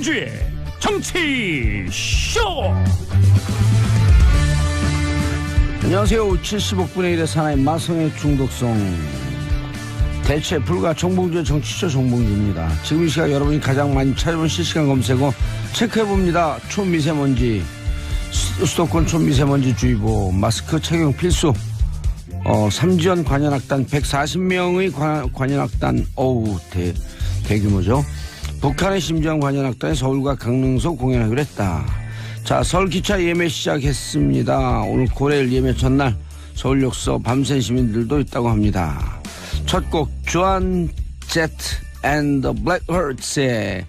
김성주의 정치쇼. 안녕하세요. 75분의 1의 사나이 마성의 중독성 대체 불가 정봉주의 정치쇼 정봉주입니다. 지금 이 시각 여러분이 가장 많이 찾아본 실시간 검색어 체크해봅니다. 초미세먼지, 수도권 초미세먼지 주의보, 마스크 착용 필수, 삼지연 관현악단 140명의 관현악단, 어우 대규모죠. 북한의 심지연 관현악단이 서울과 강릉서 공연하기로 했다. 자, 서울 기차 예매 시작했습니다. 오늘 고래일 예매 전날 서울역서 밤샌 시민들도 있다고 합니다. 첫 곡 조한 제트 앤 더 블랙허츠의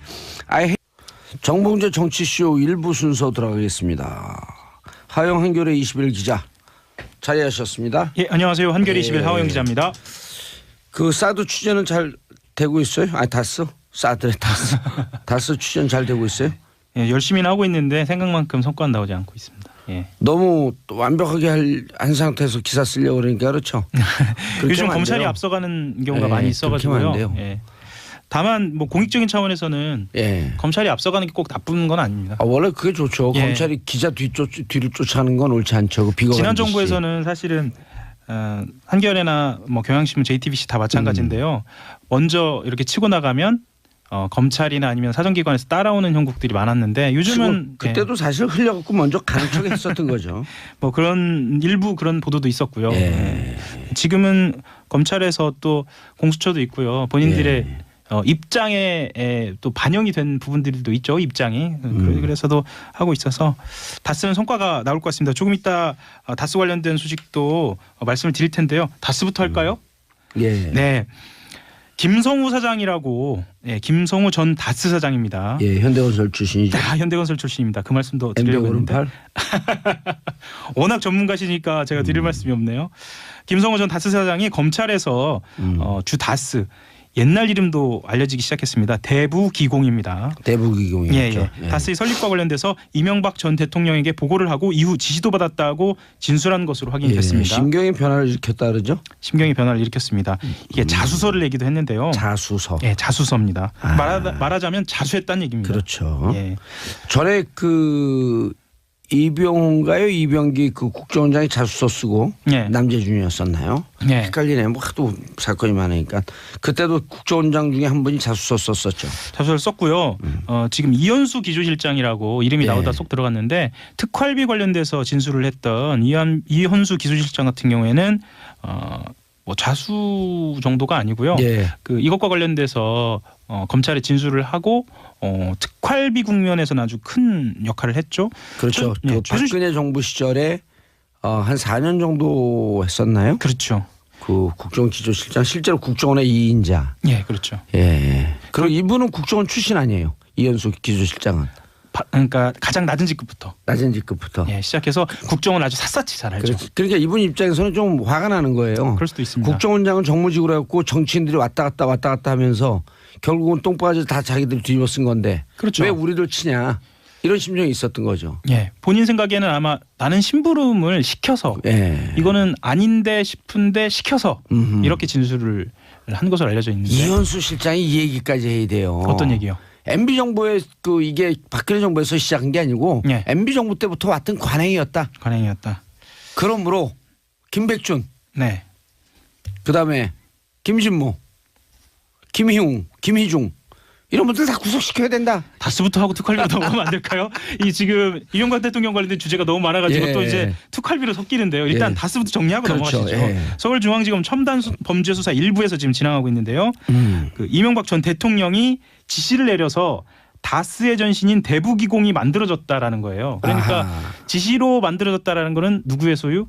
정봉재 정치쇼 1부 순서 들어가겠습니다. 하영 한겨레 21 기자 자리하셨습니다. 예, 안녕하세요. 한겨레 21 하영 기자입니다. 그 사드 취재는 잘 되고 있어요? 아니 다스? 사드래 다스. 다스 취재는 잘 되고 있어요? 예, 열심히 하고 있는데 생각만큼 성과는 나오지 않고 있습니다. 예. 너무 완벽하게 한 상태에서 기사 쓰려고 그러니까 그렇죠. 요즘 검찰이 앞서가는 경우가 많이 있어가지고요. 예. 다만 뭐 공익적인 차원에서는 검찰이 앞서가는 게 꼭 나쁜 건 아닙니다. 원래 그게 좋죠. 예. 검찰이 기자 뒤를 쫓아가는 건 옳지 않죠. 지난 정부에서는 사실은 한겨레나 뭐 경향신문, JTBC 다 마찬가지인데요. 먼저 이렇게 치고 나가면 검찰이나 아니면 사정기관에서 따라오는 형국들이 많았는데 요즘은 그때도 사실 흘려갖고 먼저 가는 척 했었던 거죠. 뭐 그런 일부 그런 보도도 있었고요. 지금은 검찰에서 또 공수처도 있고요. 본인들의 입장에 또 반영이 된 부분들도 있죠. 입장이. 그래서도 하고 있어서 다스는 성과가 나올 것 같습니다. 조금 이따 다스 관련된 소식도 말씀을 드릴 텐데요. 다스부터 할까요? 네. 김성우 사장이라고, 김성우 전 다스 사장입니다. 예, 현대건설 출신이죠. 현대건설 출신입니다. 그 말씀도 드리려고 했는데 워낙 전문가시니까 제가 드릴 말씀이 없네요. 김성우 전 다스 사장이 검찰에서 주 다스, 옛날 이름도 알려지기 시작했습니다. 대부기공입니다. 대부기공이죠. 다스의 설립과 관련돼서 이명박 전 대통령에게 보고를 하고 이후 지시도 받았다고 진술한 것으로 확인됐습니다. 심경의 변화를 일으켰다 그러죠? 심경의 변화를 일으켰습니다. 이게 자수서를 내기도 했는데요. 자수서. 예, 자수서입니다. 말하자면 자수했다는 얘기입니다. 그렇죠. 전에 그 이병훈가요? 이병기 그 국정원장이 자수서 쓰고 남재준이었었나요? 헷갈리네. 뭐 하도 사건이 많으니까. 그때도 국정원장 중에 한 분이 자수서 썼었죠. 자수서를 썼고요. 지금 이현수 기조실장이라고 이름이 나오다 쏙 들어갔는데 특활비 관련돼서 진술을 했던 이현수 기조실장 같은 경우에는 뭐 자수 정도가 아니고요. 그 이것과 관련돼서 검찰에 진술을 하고 특활비 국면에서는 아주 큰 역할을 했죠. 그렇죠. 그 박근혜 정부 시절에 한 4년 정도 했었나요? 그렇죠. 그 국정기조실장 실제로 국정원의 2인자. 예, 그렇죠. 그리고 이분은 국정원 출신 아니에요. 이현수 기조실장은. 그러니까 가장 낮은 직급부터. 시작해서 국정원 아주 샅샅이 잘 알죠. 그러니까 이분 입장에서는 좀 화가 나는 거예요. 그럴 수도 있습니다. 국정원장은 정무직으로 해갖고 정치인들이 왔다 갔다 하면서 결국은 똥바지 다 자기들 뒤집어 쓴 건데 그렇죠. 왜 우리를 치냐 이런 심정이 있었던 거죠. 본인 생각에는 아마 나는 심부름을 시켜서 이거는 아닌데 싶은데 시켜서 이렇게 진술을 한 것으로 알려져 있는데 이현수 실장이 이 얘기까지 해야 돼요. 어떤 얘기요? MB 정부의 그 이게 박근혜 정부에서 시작한 게 아니고 MB 정부 때부터 왔던 관행이었다. 그러므로 김백준, 그다음에 김신모, 김희웅, 김희중 이런 분들 다 구속시켜야 된다. 다스부터 하고 특활비로 넘어가면 안 될까요? 이 지금 이명박 대통령 관련된 주제가 너무 많아가지고 또 이제 특활비로 섞이는데요. 일단 다스부터 정리하고 넘어가시죠. 서울중앙지검 첨단 범죄수사 1부에서 지금 진행하고 있는데요. 그 이명박 전 대통령이 지시를 내려서 다스의 전신인 대부기공이 만들어졌다라는 거예요. 그러니까 지시로 만들어졌다라는 거는 누구의 소유?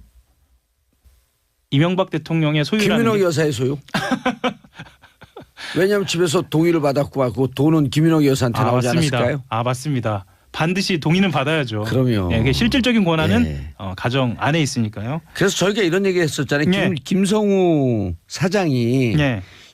이명박 대통령의 소유라는 김인옥 여사의 소유. 왜냐하면 집에서 동의를 받았고 그 돈은 김인옥 여사한테 나오지 않았을까요? 맞습니다. 반드시 동의는 받아야죠. 그럼요. 실질적인 권한은 가정 안에 있으니까요. 그래서 저희가 이런 얘기 했었잖아요. 김성우 사장이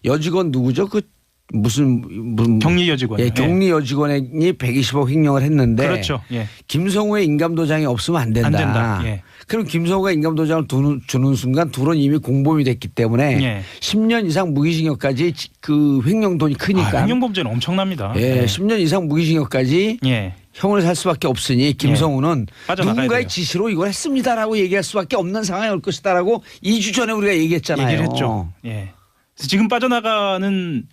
여직원 누구죠? 그 무슨 격리 여직원. 예, 격리 여직원이 120억 횡령을 했는데 그렇죠. 예. 김성우의 인감도장이 없으면 안 된다. 안 된다. 예. 그럼 김성우가 인감도장을 주는 순간 둘은 이미 공범이 됐기 때문에 예. 10년 이상 무기징역까지 그 횡령 돈이 크니까. 횡령 범죄는 엄청납니다. 예, 10년 이상 무기징역까지 예. 형을 살 수밖에 없으니 김성우는 빠져나가야 누군가의 돼요. 지시로 이걸 했습니다라고 얘기할 수밖에 없는 상황이 올 것이다라고 2주 전에 우리가 얘기했잖아요. 얘기를 했죠. 예. 그래서 지금 빠져나가는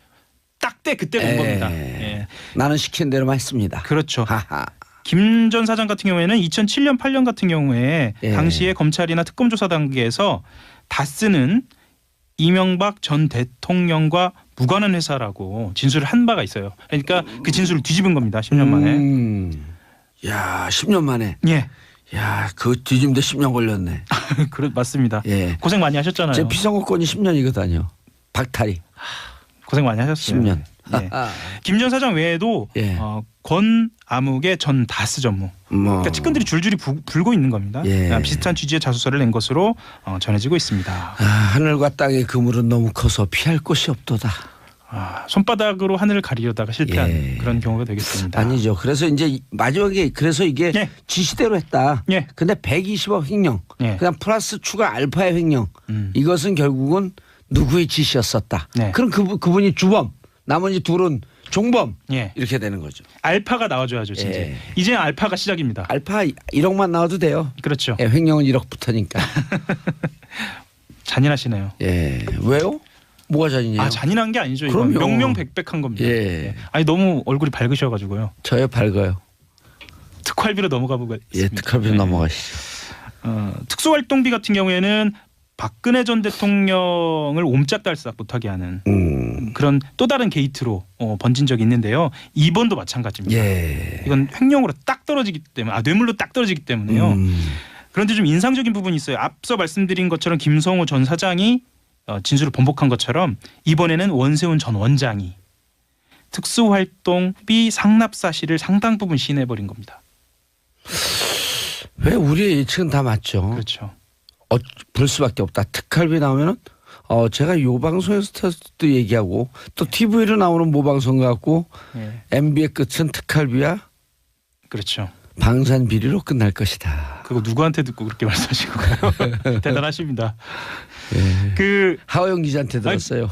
딱때 그때 된 겁니다. 예. 나는 시킨 대로만 했습니다. 그렇죠. 하하. 김 전 사장 같은 경우에는 2007년 8년 같은 경우에 예. 당시에 검찰이나 특검 조사 단계에서 다스는 이명박 전 대통령과 무관한 회사라고 진술을 한 바가 있어요. 그러니까 그 진술을 뒤집은 겁니다. 10년 만에. 야, 10년 만에. 예. 야, 그 뒤집는데 10년 걸렸네. 맞습니다. 예. 고생 많이 하셨잖아요. 제 피선거권이 10년이거든요. 박탈이. 고생 많이 하셨어요. 10년. 예. 김 전 사장 외에도 예. 권 아무개 전 다스 전무. 그러니까 측근들이 줄줄이 불고 있는 겁니다. 예. 비슷한 취지의 자수서를 낸 것으로 전해지고 있습니다. 아, 하늘과 땅의 그물은 너무 커서 피할 곳이 없도다. 손바닥으로 하늘을 가리려다가 실패한 예. 그런 경우가 되겠습니다. 아니죠. 그래서 이제 마지막에 그래서 이게 예. 지시대로 했다. 예. 근데 120억 횡령. 예. 그다음 플러스 추가 알파의 횡령. 이것은 결국은 누구의 지시였었다. 네. 그럼 그분이 주범. 나머지 둘은 종범. 예. 이렇게 되는 거죠. 알파가 나와줘야죠. 진짜. 예. 이제 알파가 시작입니다. 알파 1억만 나와도 돼요. 그렇죠. 예, 횡령은 1억부터니까. 잔인하시네요. 예. 왜요? 뭐가 잔인해요? 잔인한 게 아니죠. 이건 그럼요. 명명백백한 겁니다. 예. 아니 너무 얼굴이 밝으셔가지고요. 저요 밝아요. 특활비로 넘어가 보겠습니다. 예, 특활비로 넘어가시죠. 특수활동비 같은 경우에는 박근혜 전 대통령을 옴짝달싹 못하게 하는 그런 또 다른 게이트로 번진 적이 있는데요. 이번도 마찬가지입니다. 예. 이건 횡령으로 딱 떨어지기 때문에 뇌물로 딱 떨어지기 때문에요. 그런데 좀 인상적인 부분이 있어요. 앞서 말씀드린 것처럼 김성우 전 사장이 진술을 번복한 것처럼 이번에는 원세훈 전 원장이 특수활동비 상납 사실을 상당 부분 시인해버린 겁니다. 왜 우리의 예측은 다 맞죠. 그렇죠. 볼 수밖에 없다. 특활비 나오면은 제가 요 방송에서도 얘기하고 또 TV로 나오는 모방송 같고 예. MB의 끝은 특활비야 그렇죠. 방산 비리로 끝날 것이다. 그거 누구한테 듣고 그렇게 말씀하시고 가요? 대단하십니다. 예. 그 하호영 기자한테 들었어요.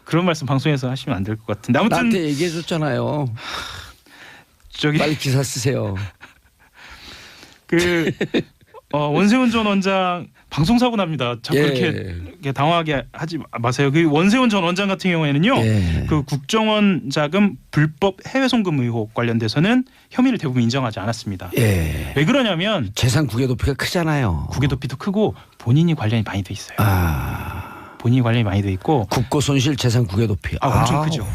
그런 말씀 방송에서 하시면 안 될 것 같은데 아무튼 나한테 얘기해 줬잖아요. 저기 빨리 기사 쓰세요. 그 원세훈 전 원장 방송 사고 납니다. 자꾸 예. 이렇게 당황하게 하지 마세요. 그 원세훈 전 원장 같은 경우에는요. 예. 그 국정원 자금 불법 해외 송금 의혹 관련돼서는 혐의를 대부분 인정하지 않았습니다. 예. 왜 그러냐면 재산 국외 도피가 크잖아요. 국외 도피도 크고 본인이 관련이 많이 돼 있어요. 본인이 관련이 많이 돼 있고 국고 손실 재산 국외 도피. 엄청 크죠.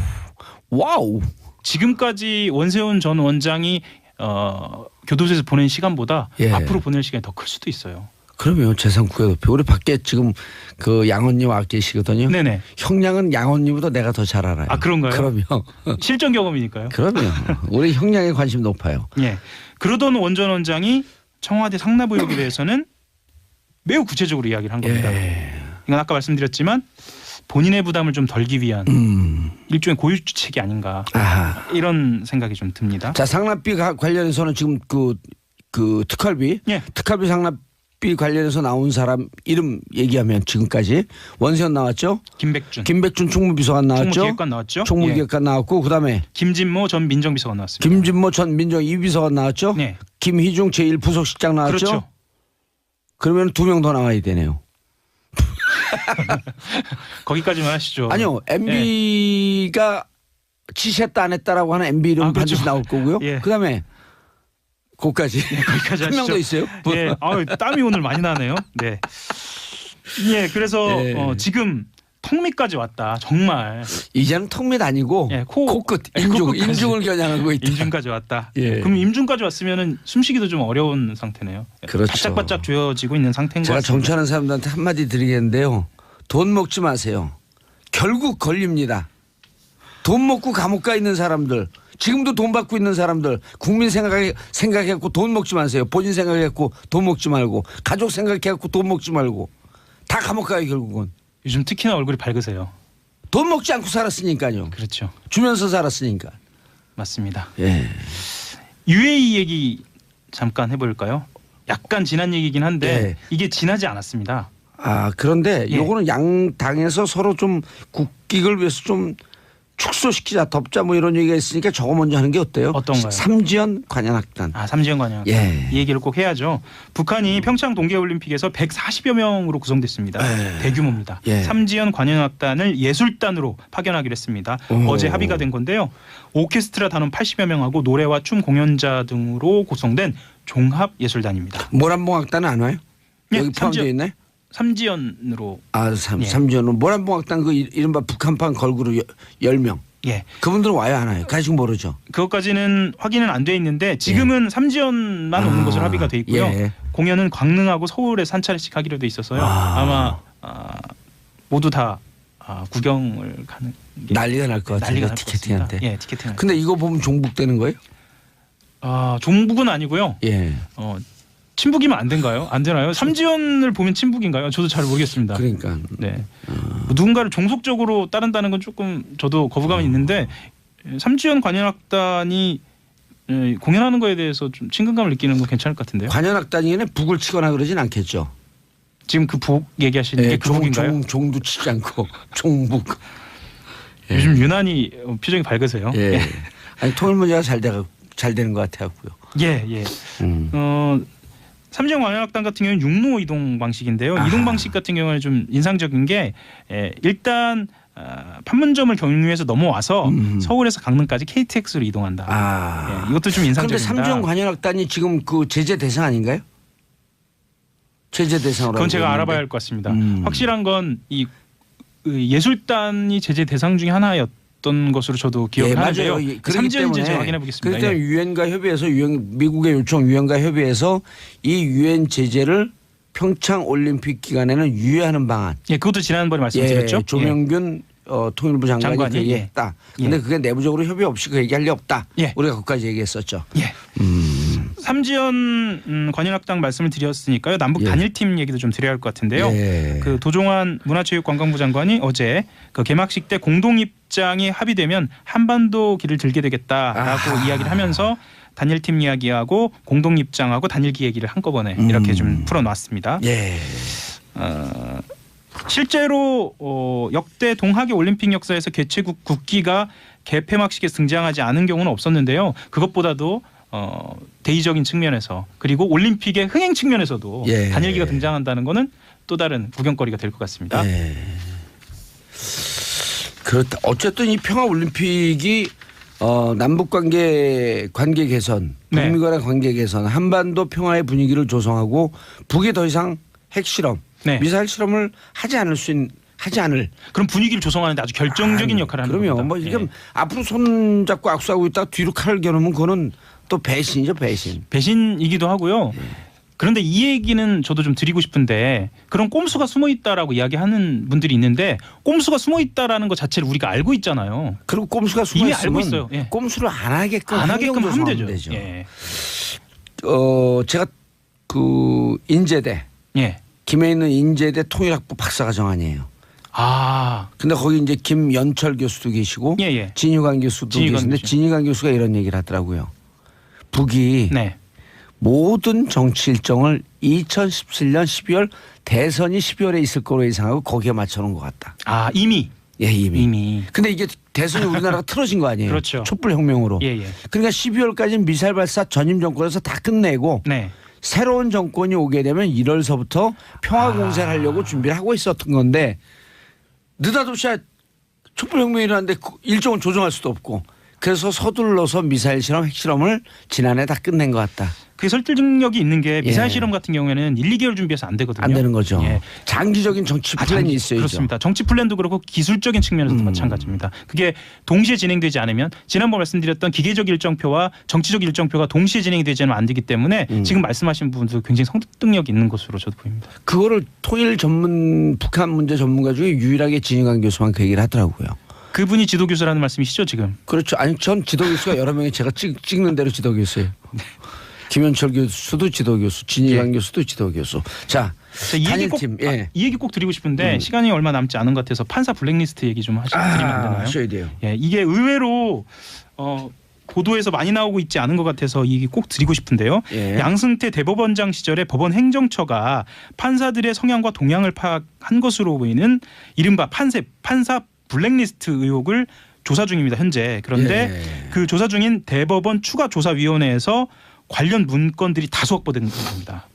와우. 지금까지 원세훈 전 원장이 교도소에서 보낸 시간보다 예. 앞으로 보낼 시간이 더 클 수도 있어요. 그러면 재산 국외 도피. 우리 밖에 지금 그 양언니 와 계시거든요. 네네. 형량은 양언니보다 내가 더 잘 알아요. 그런가요? 그러면 실전 경험이니까요. 그러면 우리 형량에 관심 높아요. 예. 그러던 원 전 원장이 청와대 상납 의혹에 대해서는 매우 구체적으로 이야기를 한 겁니다. 예. 이건 아까 말씀드렸지만 본인의 부담을 좀 덜기 위한 일종의 고유주책이 아닌가 이런 생각이 좀 듭니다. 자, 상납비 관련해서는 지금 그 특활비, 예. 특활비 상납비 관련해서 나온 사람 이름 얘기하면 지금까지 원세훈 나왔죠. 김백준 총무비서관 나왔죠. 총무기획관 나왔죠. 총무기획관 나왔고 그다음에 김진모 전 민정비서관 나왔습니다. 김진모 전 민정 2비서관 나왔죠. 네. 김희중 제1부속실장 나왔죠. 그렇죠. 그러면 2명 더 나와야 되네요. 거기까지만 하시죠. 아니요. MB가 지시했다 안 했다라고 하는 MB 이름 그렇죠. 반드시 나올 거고요. 예. 그다음에 거기까지 거기까지 한 명 하시죠. 더 있어요. 예. 땀이 오늘 많이 나네요. 네. 예. 그래서 예. 지금 턱밑까지 왔다. 정말 이제는 턱밑 아니고 예, 코끝 코끝까지. 인중을 겨냥하고 있다. 임준까지 왔다. 예. 그럼 임준까지 왔으면은 숨쉬기도 좀 어려운 상태네요. 그렇죠. 바짝바짝 조여지고 있는 상태인 것 제가 같습니다. 정치하는 사람들한테 한마디 드리겠는데요. 돈 먹지 마세요. 결국 걸립니다. 돈 먹고 감옥 가 있는 사람들, 지금도 돈 받고 있는 사람들, 국민 생각해갖고 돈 먹지 마세요. 본인 생각해갖고 돈 먹지 말고, 가족 생각해갖고 돈 먹지 말고, 다 감옥 가요 결국은. 요즘 특히나 얼굴이 밝으세요. 돈 먹지 않고 살았으니까요. 그렇죠. 주면서 살았으니까. 맞습니다. 예. UAE 얘기 잠깐 해볼까요? 약간 지난 얘기긴 한데 예. 이게 지나지 않았습니다. 아 그런데 예. 요거는 양 당에서 서로 좀 국익을 위해서 좀 축소시키자 덮자 뭐 이런 얘기가 있으니까 저거 먼저 하는 게 어때요? 어떤가요? 삼지연 관현악단. 아 삼지연 관현. 예. 이 얘기를 꼭 해야죠. 북한이 평창 동계올림픽에서 140여 명으로 구성됐습니다. 예. 대규모입니다. 예. 삼지연 관현악단을 예술단으로 파견하기로 했습니다. 오. 어제 합의가 된 건데요. 오케스트라 단원 80여 명하고 노래와 춤 공연자 등으로 구성된 종합예술단입니다. 모란봉악단은 안 와요? 예, 여기 포함되어 있네. 삼지연으로. 아 예. 삼지연은 모란봉악단 그 이른바 북한판 걸그룹 10명. 예. 그분들은 와요 안 와요? 아직 모르죠. 그것까지는 확인은 안 돼 있는데 지금은 삼지연만 오는 것으로 합의가 돼 있고요. 예. 공연은 광릉하고 서울에서 한 차례씩 하기로 돼 있어서요. 아마 모두 다 구경을 가는 게 난리가 날 것 난리가 같아요. 날 티켓팅한테. 예, 티켓팅. 근데 이거 보면 종북되는 거예요? 종북은 아니고요. 예. 친북이면 안 된가요? 안 되나요? 삼지연을 보면 친북인가요? 저도 잘 모르겠습니다. 그러니까. 네. 누군가를 종속적으로 따른다는 건 조금 저도 거부감이 있는데 삼지연 관현악단이 공연하는 거에 대해서 좀 친근감을 느끼는 건 괜찮을 것 같은데요. 관현악단이네 북을 치거나 그러진 않겠죠. 지금 그 북 얘기하시는 게 그 북인가요? 종도 치지 않고 종북. 요즘 유난히 표정이 밝으세요. 예. 아니 통일 문제가 잘 되는 것 같아갖고요. 예, 예. 삼지연 관현악단 같은 경우는 육로 이동 방식인데요. 이동 방식 같은 경우는 좀 인상적인 게 일단 판문점을 경유해서 넘어와서 서울에서 강릉까지 KTX로 이동한다. 예, 이것도 좀 그런데 인상적입니다. 삼지연 관현악단이 지금 그 제재 대상 아닌가요? 제재 대상으로. 그건 제가 알아봐야 할 것 같습니다. 확실한 건 이 예술단이 제재 대상 중에 하나였던 것으로 저도 기억을 하는데요. 맞아요. 삼지연인지 제가 확인해 보겠습니다. 그렇기 때문에 유엔과 협의해서 미국의 요청 유엔과 협의해서 이 유엔 제재를 평창 올림픽 기간에는 유예하는 방안. 예, 그것도 지난번에 말씀드렸죠. 조명균 통일부 장관이 장관이, 그 얘기했다. 근데 그게 내부적으로 협의 없이 그 얘기할 리 없다. 예. 우리가 그까지 얘기했었죠. 예. 삼지연 관현악단 말씀을 드렸으니까요. 남북 예. 단일팀 얘기도 좀 드려야 할 것 같은데요. 예. 그 도종환 문화체육관광부 장관이 어제 그 개막식 때 공동 입장이 합의되면 한반도 길을 들게 되겠다라고 이야기를 하면서 단일팀 이야기하고 공동 입장하고 단일기 얘기를 한꺼번에 이렇게 좀 풀어놨습니다. 예. 실제로 역대 동학의 올림픽 역사에서 개최국 국기가 개폐막식에 등장하지 않은 경우는 없었는데요. 그것보다도 대의적인 측면에서 그리고 올림픽의 흥행 측면에서도 예. 단일기가 등장한다는 것은 또 다른 구경거리가 될 것 같습니다. 예. 그렇다. 어쨌든 이 평화 올림픽이 남북 관계 개선, 네. 북미 간의 관계 개선, 한반도 평화의 분위기를 조성하고 북이 더 이상 핵실험, 네. 미사일 실험을 하지 않을 그럼 분위기를 조성하는데 아주 결정적인 역할을 하는 겁니다. 그럼요. 뭐 이게 앞으로 손 잡고 악수하고 있다가 뒤로 칼을 겨누면 그거는 또 배신이죠, 배신. 배신이기도 하고요. 그런데 이 얘기는 저도 좀 드리고 싶은데 그런 꼼수가 숨어 있다라고 이야기하는 분들이 있는데 꼼수가 숨어 있다라는 것 자체를 우리가 알고 있잖아요. 그리고 꼼수가 숨어 이미 있으면 알고 있어요. 예. 꼼수를 안 하게끔 하면 되죠. 되죠. 예. 제가 그 인제대 예. 김해 있는 인제대 통일학부 박사과정아니에요. 근데 거기 이제 김연철 교수도 계시고 예. 진유관 교수도 계시는데 진유관 교수가 이런 얘기를 하더라고요. 북이 네. 모든 정치 일정을 2017년 12월 대선이 12월에 있을 거로 예상하고 거기에 맞춰놓은 것 같다. 이미. 예, 이미. 근데 이게 대선이 우리나라가 틀어진 거 아니에요? 그렇죠. 촛불혁명으로. 예. 그러니까 12월까지는 미사일 발사 전임 정권에서 다 끝내고 네. 새로운 정권이 오게 되면 1월서부터 평화 공세를 하려고 준비를 하고 있었던 건데 느닷없이 촛불혁명이 일어났는데 일정을 조정할 수도 없고 그래서 서둘러서 미사일 실험, 핵실험을 지난해 다 끝낸 것 같다. 그게 설득력이 있는 게 미사일 실험 같은 경우에는 1, 2개월 준비해서 안 되거든요. 안 되는 거죠. 예. 장기적인 정치 플랜이 있어야죠. 그렇습니다. 정치 플랜도 그렇고 기술적인 측면에서도 마찬가지입니다. 그게 동시에 진행되지 않으면 지난번 말씀드렸던 기계적 일정표와 정치적 일정표가 동시에 진행이 되지 않으면 안 되기 때문에 지금 말씀하신 부분도 굉장히 설득력이 있는 것으로 저도 보입니다. 그거를 통일 전문 북한 문제 전문가 중에 유일하게 진유관 교수만 그 얘기를 하더라고요. 그분이 지도교수라는 말씀이시죠 지금? 그렇죠. 아니 전 지도교수가 여러 명이 제가 찍는 대로 지도교수예요. 김현철 교수도 지도교수, 진일환 예. 교수도 지도교수. 자, 이 얘기 꼭, 단일팀. 예. 이 얘기 꼭 드리고 싶은데 시간이 얼마 남지 않은 것 같아서 판사 블랙리스트 얘기 좀 드리면 안 되나요? 하셔야 돼요. 예, 이게 의외로 보도에서 많이 나오고 있지 않은 것 같아서 이게 꼭 드리고 싶은데요. 예. 양승태 대법원장 시절에 법원 행정처가 판사들의 성향과 동향을 파악한 것으로 보이는 이른바 판사 블랙리스트 의혹을 조사 중입니다. 현재. 그런데 예. 그 조사 중인 대법원 추가조사위원회에서 관련 문건들이 다수 확보된 겁니다.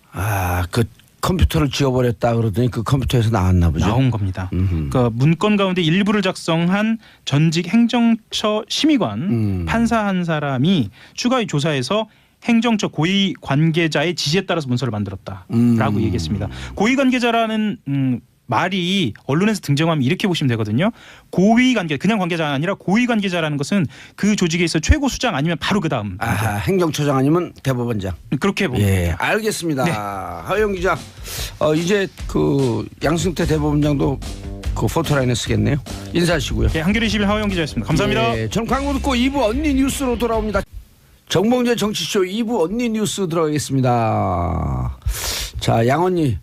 그 컴퓨터를 지워버렸다 그러더니 그 컴퓨터에서 나왔나 보죠. 나온 겁니다. 그러니까 문건 가운데 일부를 작성한 전직 행정처 심의관 판사 한 사람이 추가위 조사에서 행정처 고위 관계자의 지시에 따라서 문서를 만들었다라고 얘기했습니다. 고위 관계자라는 말이 언론에서 등장하면 이렇게 보시면 되거든요. 고위 관계, 그냥 관계자가 아니라 고위 관계자라는 것은 그 조직에 있어 최고 수장 아니면 바로 그 다음. 행정처장 아니면 대법원장. 그렇게 봅니다. 예, 알겠습니다. 네. 하영 기자, 이제 그 양승태 대법원장도 그 포토라인에 쓰겠네요. 인사하시고요. 예, 한겨레 21 하호영 기자였습니다. 감사합니다. 예, 전 광고 듣고 2부 언니 뉴스로 돌아옵니다. 정봉재 정치쇼 2부 언니 뉴스 들어가겠습니다. 자, 양언니.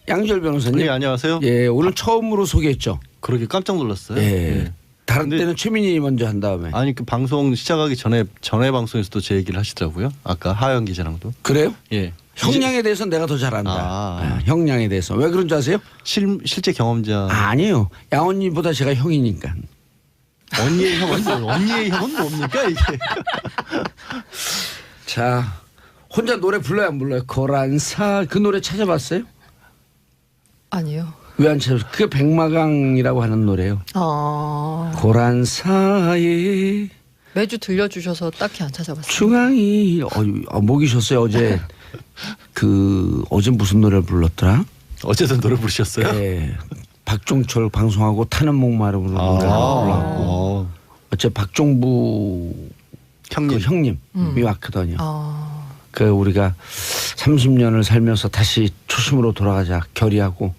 양지열 변호사님. 네, 안녕하세요. 예, 오늘 처음으로 소개했죠. 그러게 깜짝 놀랐어요. 예. 예. 다른 근데- 때는 최민희 먼저 한 다음에. 아니 그 방송 시작하기 전에 방송에서도 제 얘기를 하시더라고요. 아까 하영 기자랑도. 그래요? 예. 형량에 대해서 내가 더 잘한다. 아. 형량에 대해서. 왜 그런 줄 아세요? 실제 경험자. 아니에요. 양언니보다 제가 형이니까. 언니의 형은 뭡니까 이게? 자, 혼자 노래 불러요 안 불러요? 거란사 그 노래 찾아봤어요? 아니요. 왜 안 찾아봤어요? 그게 백마강이라고 하는 노래예요. 고란사에 매주 들려주셔서 딱히 안 찾아봤어요. 중앙이 목이 쉬었어요 어제. 어제 무슨 노래를 불렀더라? 어제도 노래 부르셨어요? 네. 박종철 방송하고 타는 목마르고 노래를 불렀고 어째 박종부 형님. 그 형님이 왔거든요. 아, 그 우리가 30년을 살면서 다시 초심으로 돌아가자 결의하고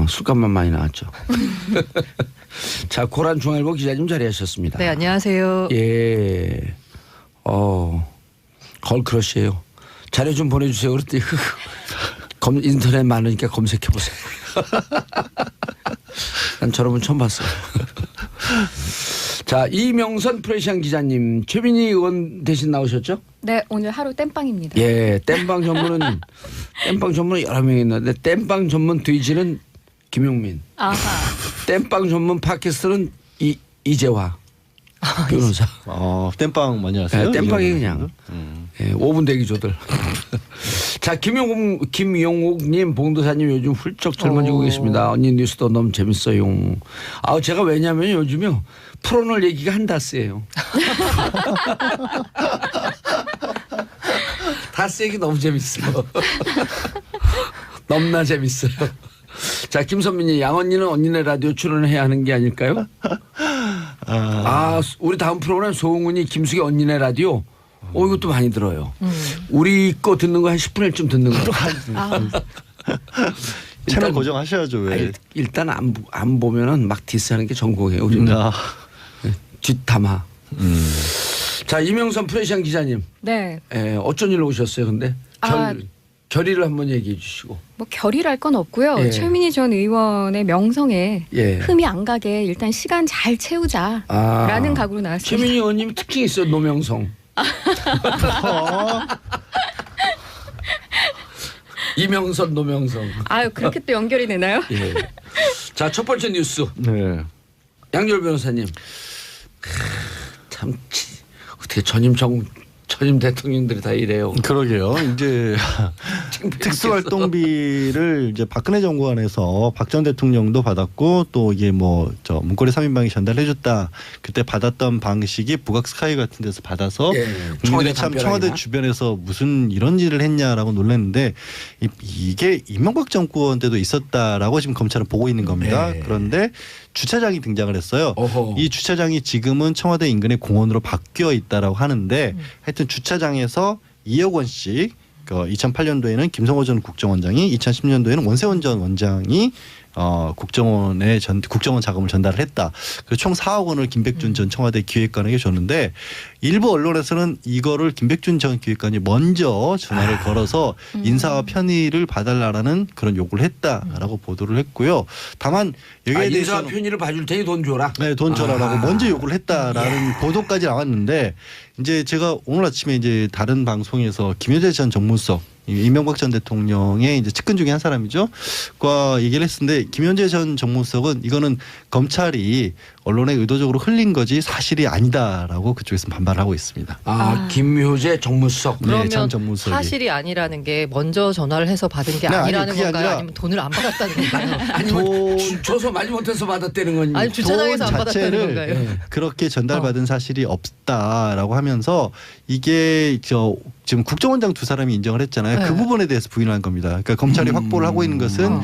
술값만 많이 나왔죠. 자, 고란중앙일보 기자님 자리하셨습니다. 네, 안녕하세요. 예. 걸크러쉬예요. 자료 좀 보내주세요. 그랬더니 인터넷 많으니까 검색해보세요. 난 저런 분 처음 봤어요. 자, 이명선 프레시안 기자님, 최민희 의원 대신 나오셨죠? 네, 오늘 하루 땜빵입니다. 예, 땜빵 전문은 여러 명이 있는데 땜빵 전문 돼지는 김용민, 아하. 땜빵 전문 팟캐스트는 이재화 변호사. 땜빵 많이 하세요? 네, 땜빵이 그냥 5분 대기조들. 자, 김용옥님, 봉도사님 요즘 훌쩍 젊어지고 계십니다. 언니 뉴스도 너무 재밌어요. 제가 왜냐면 요즘요 풀어놓을 얘기가 한다스예요. 다스 얘기 너무 재밌어요. 너무나 재밌어요. 자, 김선민님, 양언니는 언니네 라디오 출연해야 하는 게 아닐까요? 우리 다음 프로그램 소흥훈이 김숙의 언니네 라디오. 이것도 많이 들어요. 우리 거 듣는 거 한 10분의 1쯤 듣는 거. 채널 고정하셔야죠. 왜? 일단 안 보면은 막 디스하는 게 전공이에요. 뒷담화. 자, 이명선 프레시안 기자님. 네. 어쩐 일로 오셨어요, 근데? 결의를 한번 얘기해 주시고. 뭐 결의랄 건 없고요. 예. 최민희 전 의원의 명성에 예. 흠이 안 가게 일단 시간 잘 채우자라는 각오로 나왔습니다. 최민희 의원님 특징이 있어요, 노명성. 이명선, 노명성. 그렇게 또 연결이 되나요? 예. 자, 첫 번째 뉴스. 네. 양열 변호사님. 참 어떻게 전임 대통령들이 다 이래요. 그러게요. 이제 특수활동비를 이제 박근혜 정부 안에서 박 전 대통령도 받았고 또 이게 문고리 3인방이 전달해줬다. 그때 받았던 방식이 북악 스카이 같은 데서 받아서 국민들이 참 청와대 주변에서 무슨 이런 일을 했냐라고 놀랐는데 이게 이명박 정권 때도 있었다라고 지금 검찰은 보고 있는 겁니다. 그런데 주차장이 등장을 했어요. 이 주차장이 지금은 청와대 인근의 공원으로 바뀌어 있다라고 하는데 하여튼 주차장에서 2억 원씩 2008년도에는 김성호 전 국정원장이 2010년도에는 원세훈 전 원장이 국정원 자금을 전달을 했다. 그래서 총 4억 원을 김백준 전 청와대 기획관에게 줬는데 일부 언론에서는 이거를 김백준 전 기획관이 먼저 전화를 걸어서 인사와 편의를 봐달라는 그런 요구를 했다라고 보도를 했고요. 다만 여기에 인사와 대해서는 편의를 봐줄 테니 돈 줘라. 네, 돈 줘라라고 먼저 요구를 했다라는 보도까지 나왔는데 이제 제가 오늘 아침에 이제 다른 방송에서 김여재 전 정무수석 이명박 전 대통령의 이제 측근 중에 한 사람이죠. 과 얘기를 했는데 김현재 전 정무수석은 이거는 검찰이 언론에 의도적으로 흘린 거지 사실이 아니다라고 그쪽에서 반발하고 있습니다. 김효재 정무수석. 그러면 전 정무수석이. 사실이 아니라는 게 먼저 전화를 해서 받은 게 네, 아니라는 그게 건가요? 아니라 아니면 돈을 안 받았다는 건가요? 아니면 줘서 말지 못해서 받았다는 건지. 아니 주차장에서 안 돈 받았다는 자체를 건가요? 그렇게 전달받은 사실이 없다라고 하면서 이게 지금 국정원장 두 사람이 인정을 했잖아요. 네. 그 부분에 대해서 부인한 겁니다. 그러니까 검찰이 확보를 하고 있는 것은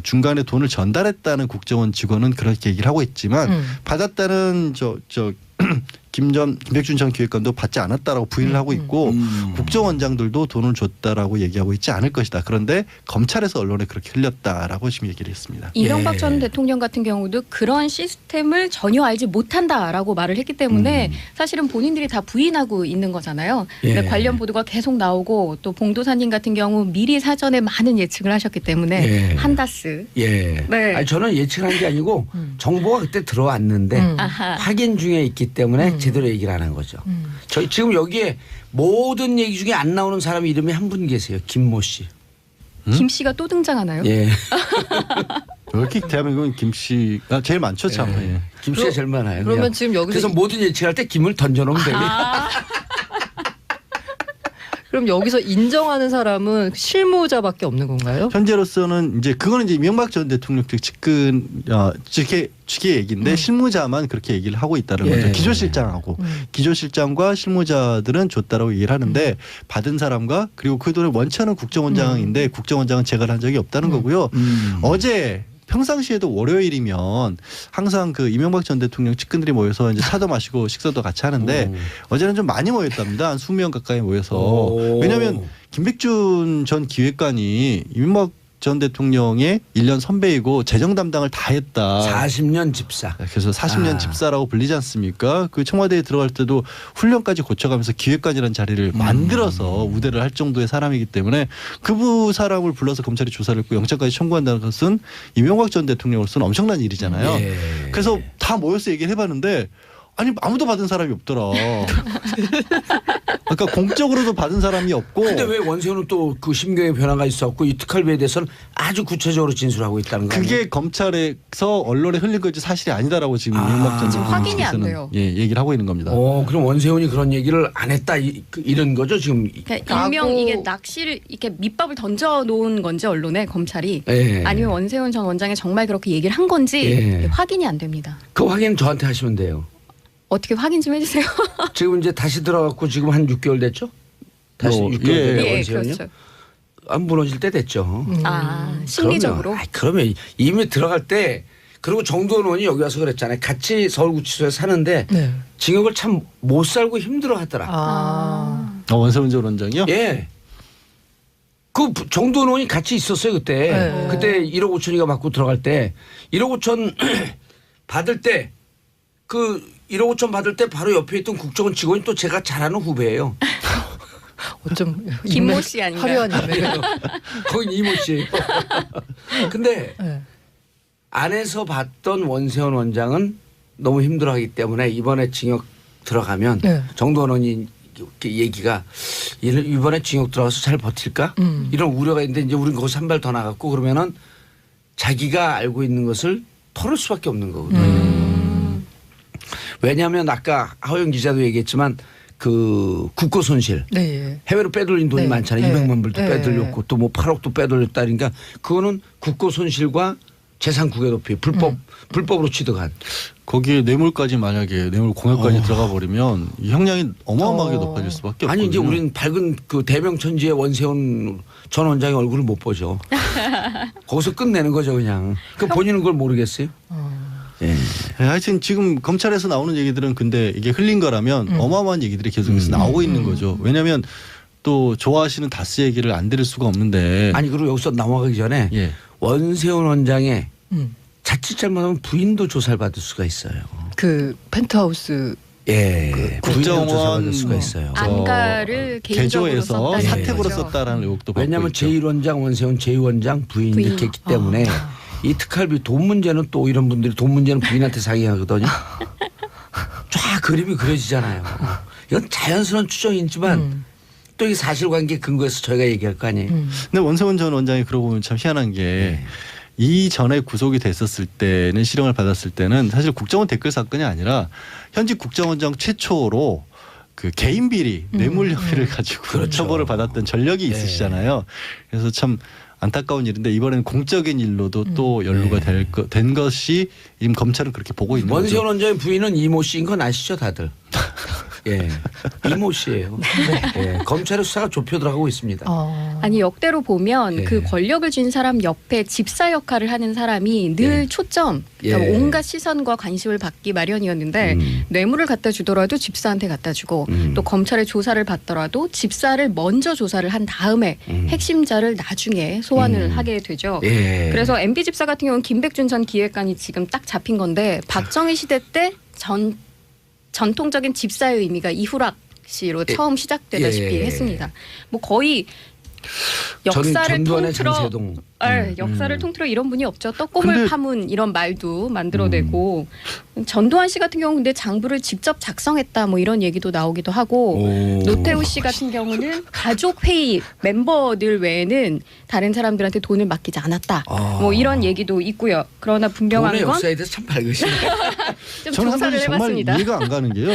중간에 돈을 전달했다는 국정원 직원은 그렇게 얘기를 하고 있지만 받았다는 김백준 전 기획관도 받지 않았다라고 부인을 하고 있고 국정원장들도 돈을 줬다라고 얘기하고 있지 않을 것이다. 그런데 검찰에서 언론에 그렇게 흘렸다라고 지금 얘기를 했습니다. 이명박 전 대통령 같은 경우도 그런 시스템을 전혀 알지 못한다라고 말을 했기 때문에 사실은 본인들이 다 부인하고 있는 거잖아요. 근데 관련 보도가 계속 나오고 또 봉도사님 같은 경우 미리 사전에 많은 예측을 하셨기 때문에 한다스. 네. 아니, 저는 예측한 게 아니고 정보가 그때 들어왔는데 확인 중에 있기 때문에 제대로 얘기를 안 한 거죠. 저희 지금 여기에 모든 얘기 중에 안 나오는 사람 이름이 한 분 계세요. 김모 씨. 김 씨가 또 등장하나요? 예. 이렇게 대한민국은 김 씨가 제일 많죠, 참. 예. 김 씨가 제일 많아요. 그러면 지금 여기서 그래서 모든 예측할 때 김을 던져놓으면 됩니다. 그럼 여기서 인정하는 사람은 실무자밖에 없는 건가요? 현재로서는 이제 그거는 이제 이명박 전 대통령 측 측근 측의 얘기인데 실무자만 그렇게 얘기를 하고 있다는 거죠. 기조실장하고 기조실장과 실무자들은 줬다라고 얘기를 하는데 받은 사람과 그리고 그 돈을 원천은 국정원장인데 국정원장은 제거를 한 적이 없다는 거고요. 어제 평상시에도 월요일이면 항상 그 이명박 전 대통령 측근들이 모여서 이제 차도 마시고 식사도 같이 하는데 어제는 좀 많이 모였답니다. 한 20명 가까이 모여서. 왜냐하면 김백준 전 기획관이 이명박 전 대통령의 1년 선배이고 재정 담당을 다 했다. 40년 집사. 그래서 40년 집사라고 불리지 않습니까? 그 청와대에 들어갈 때도 훈련까지 거쳐가면서 기획관이라는 자리를 만들어서 우대를 할 정도의 사람이기 때문에 그 사람을 불러서 검찰이 조사를 했고 영장까지 청구한다는 것은 이명박 전 대통령으로서는 엄청난 일이잖아요. 그래서 다 모여서 얘기를 해봤는데 아니 아무도 받은 사람이 없더라. 그러니까 공적으로도 받은 사람이 없고. 근데 왜 원세훈은 또 그 심경의 변화가 있었고 이 특활비에 대해서는 아주 구체적으로 진술하고 있다는 거예요? 그게 검찰에서 언론에 흘린 거지 사실이 아니다라고 지금 이명박 전 지금 확인이 안 대통령께서는 돼요. 얘기를 하고 있는 겁니다. 그럼 원세훈이 그런 얘기를 안 했다 이런 거죠 지금? 그러니까 일명 이게 낚시를 이렇게 밑밥을 던져 놓은 건지 언론에 검찰이 아니면 원세훈 전 원장이 정말 그렇게 얘기를 한 건지 확인이 안 됩니다. 그 확인 저한테 하시면 돼요. 어떻게 확인 좀 해주세요. 지금 이제 다시 들어갔고 지금 한 6개월 됐죠? 다시 6개월 됐죠 원세훈이요? 그렇죠. 안 무너질 때 됐죠. 심리적으로. 그러면 이미 들어갈 때 그리고 정도원 의원이 여기 와서 그랬잖아요. 같이 서울구치소에 사는데 징역을 참 못 살고 힘들어 하더라. 원세훈 전 원장이요? 예. 그 정도원 의원이 같이 있었어요 그때. 그때 1억 5천이가 받고 들어갈 때 1억 5천 받을 때 그 1억 5천 받을 때 바로 옆에 있던 국정원 직원이 또 제가 잘 아는 후배예요. 어쩜 김모 씨 아닌가요? 화려한 인맥. 거긴 이모 씨. 근데 안에서 봤던 원세훈 원장은 너무 힘들어하기 때문에 이번에 징역 들어가면 정도원 의원이 얘기가 이번에 징역 들어가서 잘 버틸까? 이런 우려가 있는데 이제 우리는 거기서 한 발 더 나갔고 그러면은 자기가 알고 있는 것을 털을 수밖에 없는 거거든요. 왜냐하면 아까 하호영 기자도 얘기했지만 그 국고 손실 해외로 빼돌린 돈이 많잖아요. 200만 불도 빼돌렸고 또 뭐 8억도 빼돌렸다 그러니까 그거는 국고 손실과 재산 국외도피 불법으로 취득한 거기에 뇌물까지 만약에 뇌물 공여까지 들어가 버리면 이 형량이 어마어마하게 높아질 수밖에 없거든요. 아니 이제 우리는 밝은 그 대명천지의 원세훈 전 원장의 얼굴을 못 보죠. 거기서 끝내는 거죠 그냥. 그 본인은 그걸 모르겠어요. 하여튼 지금 검찰에서 나오는 얘기들은 근데 이게 흘린 거라면 어마어마한 얘기들이 계속해서 나오고 있는 거죠. 왜냐하면 또 좋아하시는 다스 얘기를 안 들을 수가 없는데. 아니 그리고 여기서 나와가기 전에 원세훈 원장의 음. 자칫 잘못하면 부인도 조사를 받을 수가 있어요. 그 펜트하우스 예, 부인도 국정원 조사받을 수가 있어요. 안가를 개인적으로 개조해서 썼다. 사택으로 얘기죠. 썼다라는 의혹도 받고 왜냐하면 있죠. 제1원장 원세훈 제2원장 부인 부인. 이렇게 했기 때문에 이 특활비 돈 문제는 또 이런 분들이 돈 문제는 부인한테 상의하거든요. 쫙 그림이 그려지잖아요. 이건 자연스러운 추정이지만 또 이 사실관계 근거에서 저희가 얘기할 거 아니에요. 근데 원세훈 전 원장이 그러고 보면 참 희한한 게 이전에 구속이 됐었을 때는 실형을 받았을 때는 사실 국정원 댓글 사건이 아니라 현직 국정원장 최초로 그 개인 비리 뇌물 혐의를 가지고 그렇죠. 처벌을 받았던 전력이 있으시잖아요. 그래서 참 안타까운 일인데 이번에는 공적인 일로도 또 연루가 된 것이 지금 검찰은 그렇게 보고 있는 원세훈 거죠. 원장의 부인은 이모 씨인 건 아시죠 다들? 예, 이모 씨예요. 예, 검찰의 수사가 좁혀 들어가고 있습니다. 아니 역대로 보면 예. 그 권력을 쥔 사람 옆에 집사 역할을 하는 사람이 늘 예. 초점, 그러니까 예. 온갖 시선과 관심을 받기 마련이었는데 뇌물을 갖다 주더라도 집사한테 갖다 주고 또 검찰의 조사를 받더라도 집사를 먼저 조사를 한 다음에 핵심자를 나중에 소환을 하게 되죠. 예. 그래서 MB 집사 같은 경우는 김백준 전 기획관이 지금 딱 잡힌 건데 박정희 시대 때 전통적인 집사의 의미가 이후락 씨로 처음 시작되다시피 예. 했습니다. 뭐 거의 역사를 전두환의 통틀어 장세동. 역사를 통틀어 이런 분이 없죠. 떡고물 근데- 파문 이런 말도 만들어내고 전두환 씨 같은 경우 근데 장부를 직접 작성했다 뭐 이런 얘기도 나오기도 하고 오. 노태우 씨 같은 경우는 가족 회의 멤버들 외에는 다른 사람들한테 돈을 맡기지 않았다. 뭐 이런 얘기도 있고요. 그러나 분명한 돈의 건 역사에 대해서 참 밝으시네요. 좀 저는 한 조사를 가지 정말 해봤습니다. 이해가 안 가는 게요.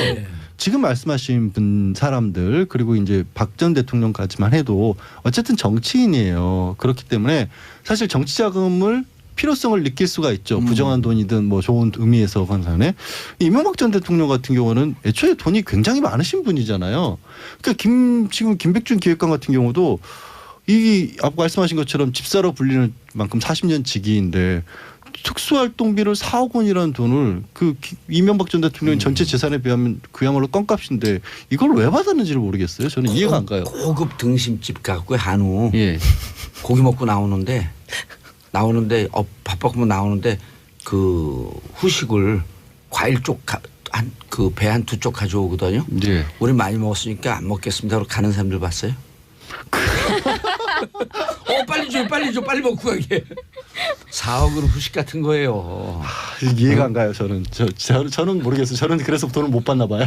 지금 말씀하신 분 사람들 그리고 이제 박 전 대통령까지만 해도 어쨌든 정치인이에요. 그렇기 때문에 사실 정치 자금을 필요성을 느낄 수가 있죠. 부정한 돈이든 뭐 좋은 의미에서 간에 이명박 전 대통령 같은 경우는 애초에 돈이 굉장히 많으신 분이잖아요. 그러니까 지금 김백준 기획관 같은 경우도 이 아까 말씀하신 것처럼 집사로 불리는 만큼 40년 직위인데 특수활동비를 4억 원이라는 돈을 그 이명박 전 대통령 전체 재산에 비하면 그야말로 껌값인데 이걸 왜 받았는지를 모르겠어요. 저는 이해가 안 가요. 고급 등심집 갖고 한우 예. 고기 먹고 나오는데 바빠고 나오는데 그 후식을 과일 쪽 그 배 한 두 쪽 가져오거든요. 예. 우리 많이 먹었으니까 안 먹겠습니다. 그러고 가는 사람들 봤어요? 빨리 줘 빨리 먹고 가게. 4억으로 후식 같은 거예요. 이해가 안 가요. 저는 모르겠어요. 저는 그래서 돈을 못 받나 봐요.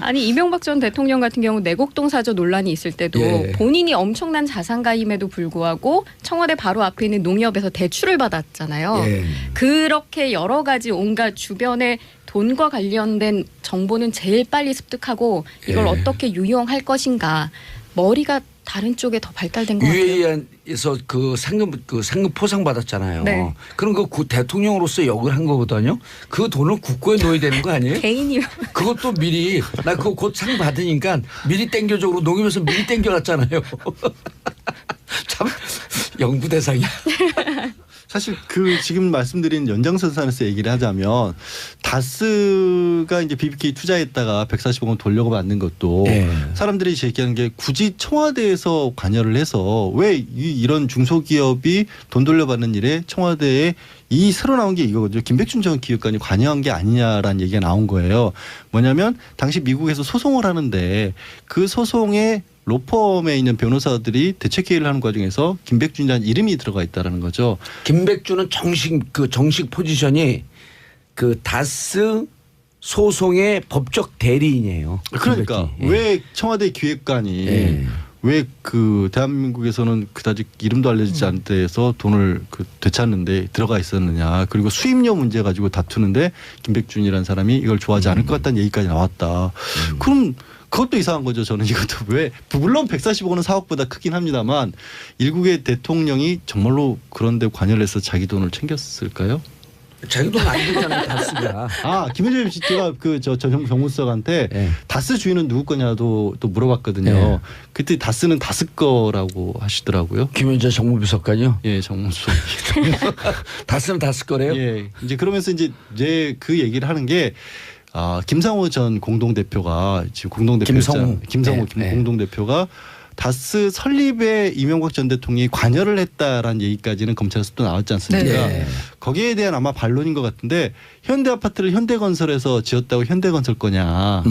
아니 이명박 전 대통령 같은 경우 내곡동 사저 논란이 있을 때도 예. 본인이 엄청난 자산가임에도 불구하고 청와대 바로 앞에 있는 농협에서 대출을 받았잖아요. 예. 그렇게 여러 가지 온갖 주변에 돈과 관련된 정보는 제일 빨리 습득하고 이걸 예. 어떻게 유용할 것인가 머리가 다른 쪽에 더 발달된 것 같아요. UAE에서 그 상금 포상 받았잖아요. 네. 그럼 그 대통령으로서 역을 한 거거든요. 그 돈을 국고에 넣어야 되는 거 아니에요? 개인이 그것도 미리 나 그거 곧 상 받으니까 미리 땡겨적으로 농협에서 미리 땡겨놨잖아요. 참 영부 대상이야. 사실 그 지금 말씀드린 연장선상에서 얘기를 하자면 다스가 이제 BBK 투자했다가 140억 원 돌려고 받는 것도 네. 사람들이 제기하는 게 굳이 청와대에서 관여를 해서 왜 이런 중소기업이 돈 돌려받는 일에 청와대에 이 새로 나온 게 이거거든요. 김백준 전 기획관이 관여한 게 아니냐라는 얘기가 나온 거예요. 뭐냐면 당시 미국에서 소송을 하는데 그 소송에 로펌에 있는 변호사들이 대책회의를 하는 과정에서 김백준이라는 이름이 들어가 있다는 거죠. 김백준은 정식 포지션이 그 다스 소송의 법적 대리인이에요. 그러니까 김백준이. 예. 왜 청와대 기획관이 예. 왜 그 대한민국에서는 그다지 이름도 알려지지 않은 데에서 돈을 되찾는데 들어가 있었느냐. 그리고 수입료 문제 가지고 다투는데 김백준이라는 사람이 이걸 좋아하지 않을 것 같다는 얘기까지 나왔다. 그럼 그것도 이상한 거죠. 저는 이것도 왜 물론 140억 원은 4억보다 크긴 합니다만 일국의 대통령이 정말로 그런 데 관여를 해서 자기 돈을 챙겼을까요? 자기 돈 안 되잖아요. 다스가. 김현철 씨 제가 저 정무수석한테 예. 다스 주인은 누구 거냐도 또 물어봤거든요. 예. 그때 다스는 다스 거라고 하시더라고요. 김현재 정무비서관이요. 예, 정무수석. 다스는 다스 거래요. 예, 이제 그러면서 이제 그 얘기를 하는 게 김상호 전 공동대표가 지금 공동대표 김성호. 김성호 네. 공동대표가 다스 설립에 이명박 전 대통령이 관여를 했다라는 얘기까지는 검찰에서 또 나왔지 않습니까? 네. 거기에 대한 아마 반론인 것 같은데 현대 아파트를 현대건설에서 지었다고 현대건설 거냐?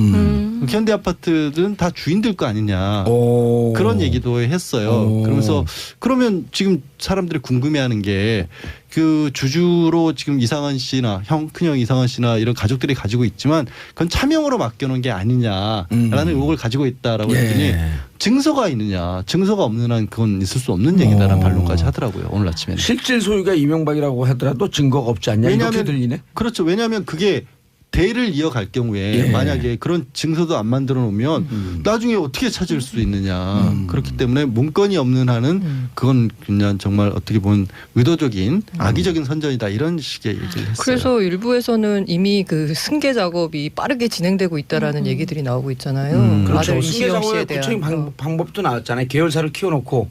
현대 아파트들은 다 주인들 거 아니냐? 오. 그런 얘기도 했어요. 오. 그러면서 그러면 지금 사람들이 궁금해하는 게 그 주주로 지금 이상한 씨나 큰형 이상한 씨나 이런 가족들이 가지고 있지만 그건 차명으로 맡겨놓은 게 아니냐라는 의혹을 가지고 있다라고 했더니 증서가 있느냐, 증서가 없는 한 그건 있을 수 없는 얘기다라는 반론까지 하더라고요. 오늘 아침에는. 실질 소유가 이명박이라고 하더라도 증거가 없지 않냐 이렇게 왜냐하면 들리네. 그렇죠. 왜냐하면 그게 대를 이어갈 경우에 만약에 그런 증서도 안 만들어 놓으면 나중에 어떻게 찾을 수 있느냐. 그렇기 때문에 문건이 없는 한은 그건 그냥 정말 어떻게 보면 의도적인 악의적인 선전이다 이런 식의 얘기를 했어요. 그래서 일부에서는 이미 그 승계 작업이 빠르게 진행되고 있다라는 얘기들이 나오고 있잖아요. 그렇죠. 아들 승계 이시영 씨에 작업의 대한 구체적인 방법도 나왔잖아요. 계열사를 키워놓고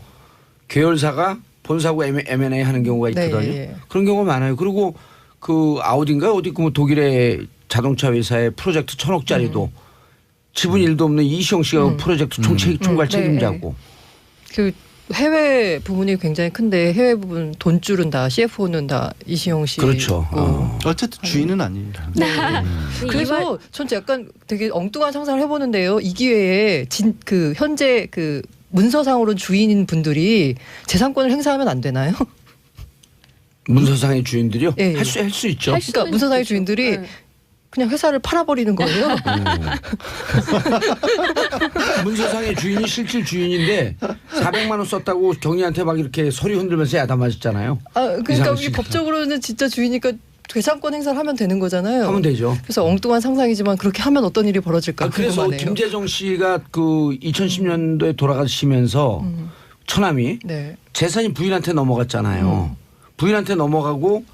계열사가 본사하고 M&A 하는 경우가 있거든요. 네. 그런 경우가 많아요. 그리고 그 아우디인가 어디 그 뭐 독일의 자동차 회사의 프로젝트 1,000억짜리도 지분 일도 없는 이시영 씨가 프로젝트 총괄 책임자고. 그 해외 부분이 굉장히 큰데 해외 부분 돈줄은 다 CFO는 다 이시영 씨. 그렇죠. 어쨌든 주인은 아니라. 그래서 전 약간 되게 엉뚱한 상상을 해보는데요. 이 기회에 그 현재 그 문서상으로 주인인 분들이 재산권을 행사하면 안 되나요? 문서상의 주인들이요? 예, 예. 할 수 있죠. 그러니까 문서상의 주인들이 그냥 회사를 팔아버리는 거예요. 문서상의 주인이 실질 주인인데 400만 원 썼다고 경리한테 막 이렇게 서류 흔들면서 야단맞았잖아요. 그러니까 이 법적으로는 진짜 주인이니까 재산권 행사를 하면 되는 거잖아요. 하면 되죠. 그래서 엉뚱한 상상이지만 그렇게 하면 어떤 일이 벌어질까 그래서 궁금하네요. 김재정 씨가 그 2010년도에 돌아가시면서 처남이 재산이 부인한테 넘어갔잖아요. 부인한테 넘어가고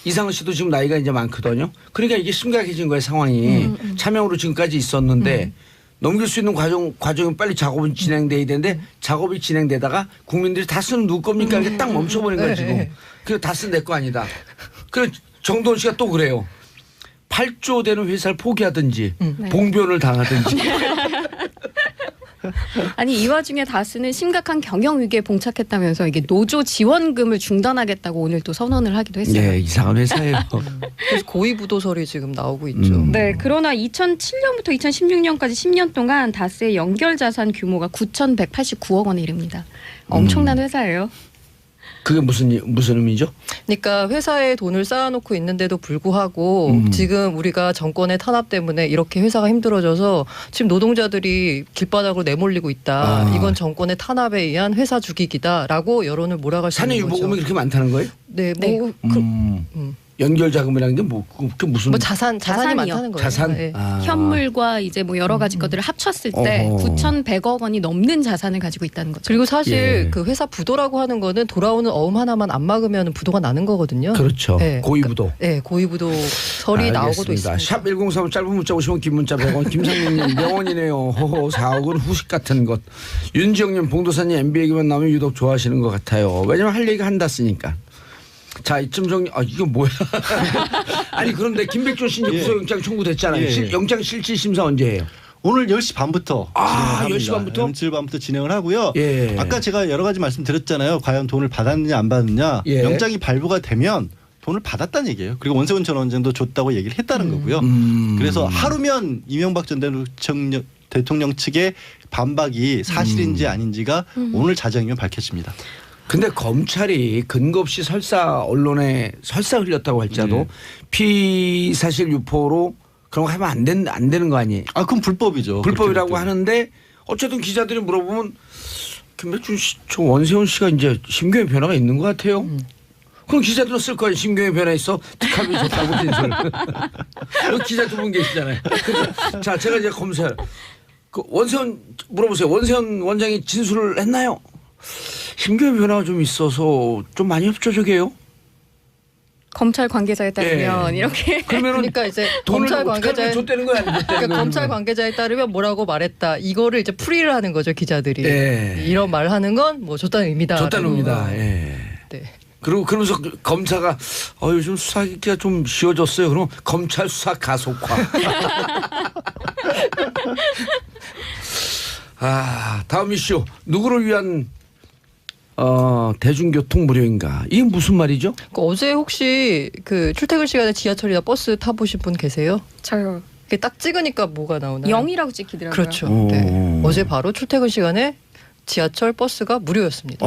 이상은 씨도 지금 나이가 이제 많거든요. 그러니까 이게 심각해진 거예요, 상황이. 차명으로 지금까지 있었는데 넘길 수 있는 과정은 빨리 작업은 진행돼야 되는데 작업이 진행되다가 국민들이 다스는 누구 겁니까? 이렇게 딱 멈춰버린 거예요, 지금. 그리고 다스는 내 거 아니다. 그래서 정도원 씨가 또 그래요. 8조 되는 회사를 포기하든지 봉변을 당하든지. 아니 이 와중에 다스는 심각한 경영 위기에 봉착했다면서 이게 노조 지원금을 중단하겠다고 오늘 또 선언을 하기도 했어요. 네, 이상한 회사예요. 그래서 고위부도설이 지금 나오고 있죠. 네, 그러나 2007년부터 2016년까지 10년 동안 다스의 연결 자산 규모가 9,189억 원에 이릅니다. 엄청난 회사예요. 그게 무슨 의미죠? 그러니까 회사에 돈을 쌓아놓고 있는데도 불구하고 지금 우리가 정권의 탄압 때문에 이렇게 회사가 힘들어져서 지금 노동자들이 길바닥으로 내몰리고 있다. 이건 정권의 탄압에 의한 회사 죽이기다라고 여론을 몰아갈 수 사내 있는 거죠. 유보금이 그렇게 많다는 거예요? 네, 뭐 연결 자금이라는 게 그 무슨 자산이 자산이요. 많다는 거예요. 자산? 네. 현물과 이제 뭐 여러 가지 것들을 합쳤을 때 9,100억 원이 넘는 자산을 가지고 있다는 거죠. 그리고 사실 그 회사 부도라고 하는 거는 돌아오는 어음 하나만 안 막으면 부도가 나는 거거든요. 그렇죠. 네. 고위부도. 네, 고위부도 설이 나오고도 있습니다. 샵 1035 짧은 문자 50원 긴 문자 100원 김상민님 명언이네요. 호호 4억은 후식 같은 것. 윤지영님 봉도사님 MB 얘기만 나오면 유독 좋아하시는 것 같아요. 왜냐면 할 얘기가 한다 쓰니까. 자 이쯤 정리. 이거 뭐야? 아니 그런데 김백준 씨 이제 구속영장 청구됐잖아요. 예. 영장 실질 심사 언제 해요? 오늘 10시 반부터 10시 반부터? 10시 반부터 진행을 하고요. 예. 아까 제가 여러 가지 말씀드렸잖아요. 과연 돈을 받았느냐 안 받았느냐. 예. 영장이 발부가 되면 돈을 받았다는 얘기예요. 그리고 원세훈 전 원장도 줬다고 얘기를 했다는 거고요. 그래서 하루면 이명박 전 대통령 측의 반박이 사실인지 아닌지가 오늘 자정이면 밝혀집니다. 근데 검찰이 근거 없이 언론에 설사 흘렸다고 할지라도 피사실 유포로 그런 거 하면 안 되는 거 아니에요? 그럼 불법이죠. 불법이라고 하는데 어쨌든 기자들이 물어보면 김백준 씨, 저 원세훈 씨가 이제 심경의 변화가 있는 것 같아요. 그럼 기자들은 쓸 거예요. 심경의 변화 있어. 특합이 좋다고 진술. 여기 기자 두 분 계시잖아요. 자, 제가 이제 검사를 원세훈 물어보세요. 원세훈 원장이 진술을 했나요? 심경의 변화가 좀 있어서 좀 많이 협조적이에요. 검찰 관계자에 따르면 이렇게 그러면은 그러니까 이제 돈을 검찰 관계자에 줬다는 거야, 안 줬다는 거야. 검찰 관계자에 따르면 뭐라고 말했다. 이거를 이제 풀이를 하는 거죠 기자들이. 예. 이런 말 하는 건 뭐 줬다는 의미다. 줬다는 의미다. 예. 네. 그리고 그러면서 검사가 요즘 수사기가 좀 쉬워졌어요. 그럼 검찰 수사 가속화. 다음 이슈 누구를 위한 대중교통 무료인가? 이게 무슨 말이죠? 어제 혹시 그 출퇴근 시간에 지하철이나 버스 타보신 분 계세요? 저요. 이게 딱 찍으니까 뭐가 나오나요? 0이라고 찍히더라고요. 그렇죠. 네. 어제 바로 출퇴근 시간에 지하철 버스가 무료였습니다.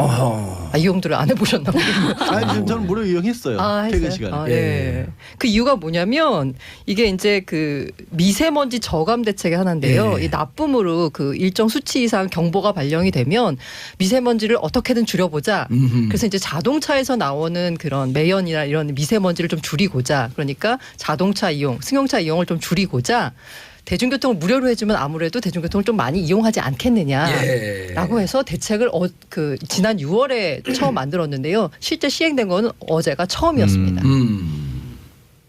이용들을 안 해보셨나 보네요. 아니 저는 무료 이용했어요. 퇴근 시간에. 네. 그 이유가 뭐냐면 이게 이제 그 미세먼지 저감 대책의 하나인데요. 이 나쁨으로 그 일정 수치 이상 경보가 발령이 되면 미세먼지를 어떻게든 줄여보자. 그래서 이제 자동차에서 나오는 그런 매연이나 이런 미세먼지를 좀 줄이고자, 그러니까 자동차 이용, 승용차 이용을 좀 줄이고자 대중교통을 무료로 해주면 아무래도 대중교통을 좀 많이 이용하지 않겠느냐라고 해서 대책을 지난 6월에 처음 만들었는데요. 실제 시행된 거는 어제가 처음이었습니다.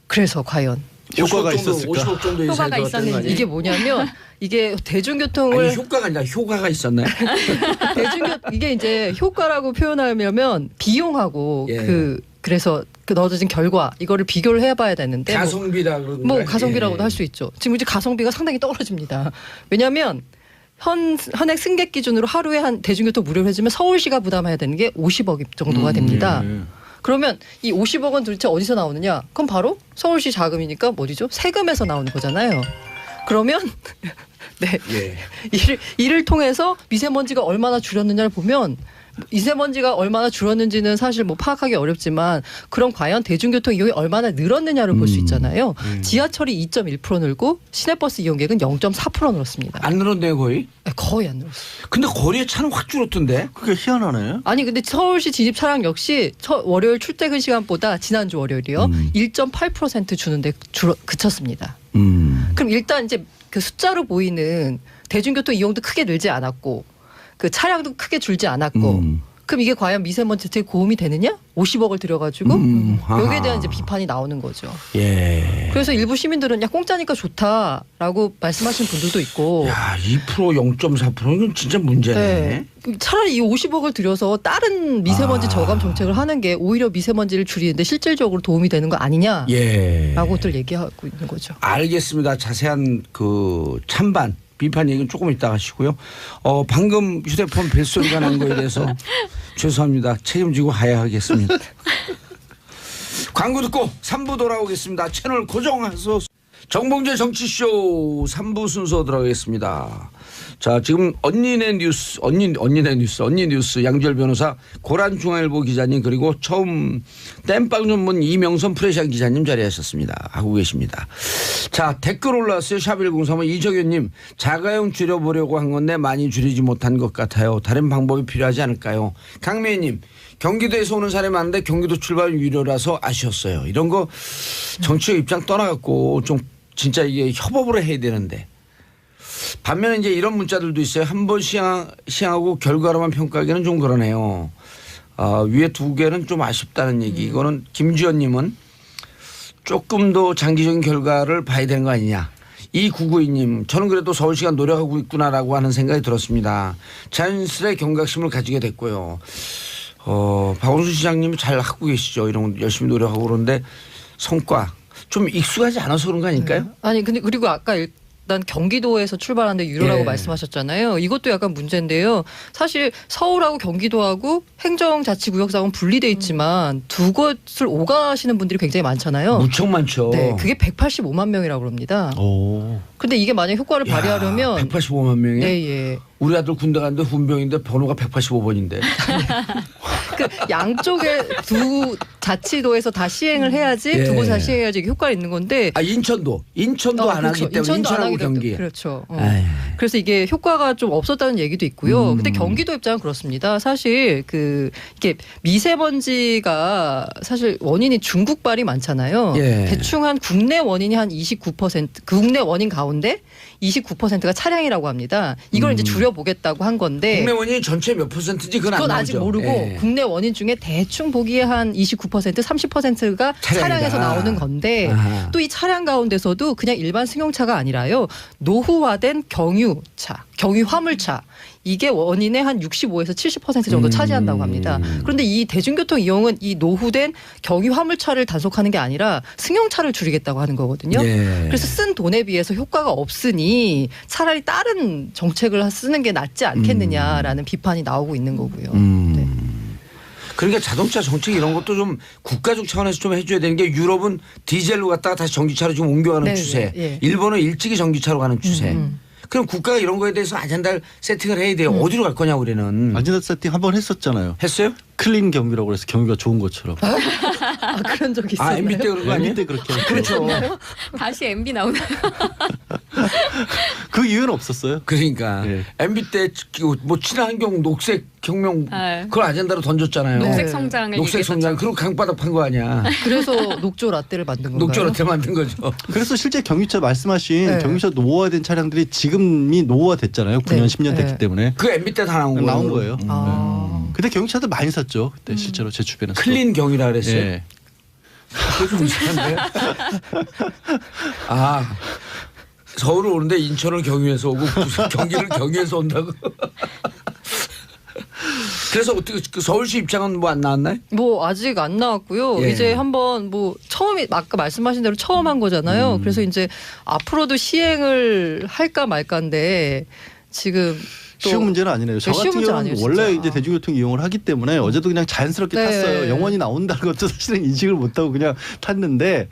그래서 과연 효과가 있었을까? 50억 정도 효과가 있었는지. 이게 뭐냐면 이게 대중교통을 아니, 효과가 아니라 효과가 있었나요? 이게 이제 효과라고 표현하려면 비용하고 그래서 그 넣어진 결과 이거를 비교를 해봐야 되는데 가성비라 그러는 뭐 가성비라고도 할 수 있죠. 지금 이제 가성비가 상당히 떨어집니다. 왜냐하면 현행 승객 기준으로 하루에 한 대중교통 무료로 해주면 서울시가 부담해야 되는 게 50억 정도가 됩니다. 그러면 이 50억 원 도대체 어디서 나오느냐? 그럼 바로 서울시 자금이니까 어디죠? 세금에서 나오는 거잖아요. 그러면 네 이를 통해서 미세먼지가 얼마나 줄였느냐를 보면 미세먼지가 얼마나 줄었는지는 사실 뭐 파악하기 어렵지만 그럼 과연 대중교통 이용이 얼마나 늘었느냐를 볼 수 있잖아요. 지하철이 2.1% 늘고 시내버스 이용객은 0.4% 늘었습니다. 안 늘었네요 거의? 거의 안 늘었어요. 근데 거리에 차는 확 줄었던데? 그게 희한하네. 아니 근데 서울시 진입 차량 역시 월요일 출퇴근 시간보다 지난주 월요일이요 1.8% 주는데 그쳤습니다. 그럼 일단 이제 그 숫자로 보이는 대중교통 이용도 크게 늘지 않았고 그 차량도 크게 줄지 않았고 그럼 이게 과연 미세먼지 대책에 도움이 되느냐? 50억을 들여가지고 여기에 대한 이제 비판이 나오는 거죠. 그래서 일부 시민들은 야 공짜니까 좋다라고 말씀하시는 분들도 있고. 야 2% 0.4%는 진짜 문제네. 네. 차라리 이 50억을 들여서 다른 미세먼지 저감 정책을 하는 게 오히려 미세먼지를 줄이는데 실질적으로 도움이 되는 거 아니냐라고들 얘기하고 있는 거죠. 알겠습니다. 자세한 그 찬반. 비판 얘기는 조금 이따 하시고요. 방금 휴대폰 벨소리가 난 거에 대해서 죄송합니다. 책임지고 하야하겠습니다. 광고 듣고 3부 돌아오겠습니다. 채널 고정해서 정봉재 정치쇼 3부 순서 들어가겠습니다. 자, 지금 언니 뉴스 양지열 변호사, 고란중앙일보 기자님, 그리고 처음 땜빵 전문 이명선 프레시안 기자님 자리하셨습니다. 하고 계십니다. 자, 댓글 올라왔어요. 샵1035 이정현님, 자가용 줄여보려고 한 건데 많이 줄이지 못한 것 같아요. 다른 방법이 필요하지 않을까요? 강미애님, 경기도에서 오는 사람이 많은데 경기도 출발 유료라서 아쉬웠어요. 이런 거 정치적 입장 떠나갖고 좀 진짜 이게 협업으로 해야 되는데. 반면에 이제 이런 문자들도 있어요. 한 번 시행하고 결과로만 평가하기는 좀 그러네요. 위에 두 개는 좀 아쉽다는 얘기. 이거는 김주현님은 조금 더 장기적인 결과를 봐야 되는 거 아니냐. 2992님, 저는 그래도 서울시가 노력하고 있구나라고 하는 생각이 들었습니다. 자연스레 경각심을 가지게 됐고요. 박원순 시장님이 잘 하고 계시죠. 이런 거 열심히 노력하고 그러는데 성과 좀 익숙하지 않아서 그런 거 아닐까요? 아니 근데 그리고 아까 일단 경기도에서 출발하는데 유료라고 말씀하셨잖아요. 이것도 약간 문제인데요. 사실 서울하고 경기도하고 행정자치구역상은 분리돼 있지만 두 곳을 오가시는 분들이 굉장히 많잖아요. 무척 많죠. 네, 그게 185만 명이라고 합니다. 근데 이게 만약 효과를 발휘하려면 185만 명이? 예. 우리 아들 군대 갔는데 훈병인데 번호가 185번인데. 그 양쪽에 두 자치도에서 다 시행을 해야지 두 곳 다 시행해야지 효과가 있는 건데. 인천도 안 하기 때문에 인천하고 경기. 그렇죠. 그래서 이게 효과가 좀 없었다는 얘기도 있고요. 근데 경기도 입장은 그렇습니다. 사실 이게 미세먼지가 사실 원인이 중국발이 많잖아요. 대충 한 국내 원인이 한 29%, 국내 원인 가운데 29%가 차량이라고 합니다. 이걸 이제 줄여보겠다고 한 건데. 국내 원인이 전체 몇 %인지 그건 안 나오죠. 아직 모르고 국내 원인 중에 대충 보기에 한 29%, 30%가 차량에서 나오는 건데 또 이 차량 가운데서도 그냥 일반 승용차가 아니라요. 노후화된 경유, 전기차, 경유 화물차 이게 원인의 한 65에서 70% 정도 차지한다고 합니다. 그런데 이 대중교통 이용은 이 노후된 경유 화물차를 단속하는 게 아니라 승용차를 줄이겠다고 하는 거거든요. 예. 그래서 쓴 돈에 비해서 효과가 없으니 차라리 다른 정책을 쓰는 게 낫지 않겠느냐라는 비판이 나오고 있는 거고요. 네. 그러니까 자동차 정책 이런 것도 좀 국가적 차원에서 좀 해줘야 되는 게 유럽은 디젤로 갔다가 다시 전기차로 좀 옮겨가는 네, 추세. 네, 예. 일본은 일찍이 전기차로 가는 추세. 그럼 국가가 이런 거에 대해서 아젠다를 세팅을 해야 돼요. 어디로 갈 거냐 우리는. 아젠다 세팅 한번 했었잖아요. 했어요? 클린 경유라고 해서 경유가 좋은 것처럼. 아, 그런 적 있었나요? MB 때 그런 거 아니에요? MB 때 그렇게 했죠. 그렇죠. 다시 MB 나오나요? 그 이유는 없었어요. 그러니까 예. MB 때 뭐 친환경 녹색 혁명 아. 그걸 아젠다로 던졌잖아요. 녹색 네. 성장을 녹색 성장. 그리고 강바닥 판 거 아니야. 그래서 녹조 라떼를 만든 건가요? 녹조라떼 만든 거죠. 그래서 실제 경유차 말씀하신 네. 경유차 노후화된 차량들이 지금이 노후화됐잖아요. 9년, 네. 10년 됐기 네. 때문에 그 MB 때 다 나온 거예요. 나온 거예요. 아. 근데 경유차들 많이 샀죠. 그때 실제로 제 주변에서. 클린 경유라 그랬어요. 예. 그거 좀 이상한데. 아 서울을 오는데 인천을 경유해서 오고 경기를 경유해서 온다고. 그래서 어떻게 그 서울시 입장은 뭐 안 나왔나요? 뭐 아직 안 나왔고요. 예. 이제 한번 뭐 처음에 아까 말씀하신 대로 처음 한 거잖아요. 그래서 이제 앞으로도 시행을 할까 말까인데 지금 또 쉬운 문제는 아니네요. 저 쉬운 같은 문제 경우는 아니에요, 원래 진짜. 이제 대중교통 이용을 하기 때문에 어제도 그냥 자연스럽게 네. 탔어요. 영원히 나온다는 것도 사실은 인식을 못하고 그냥 탔는데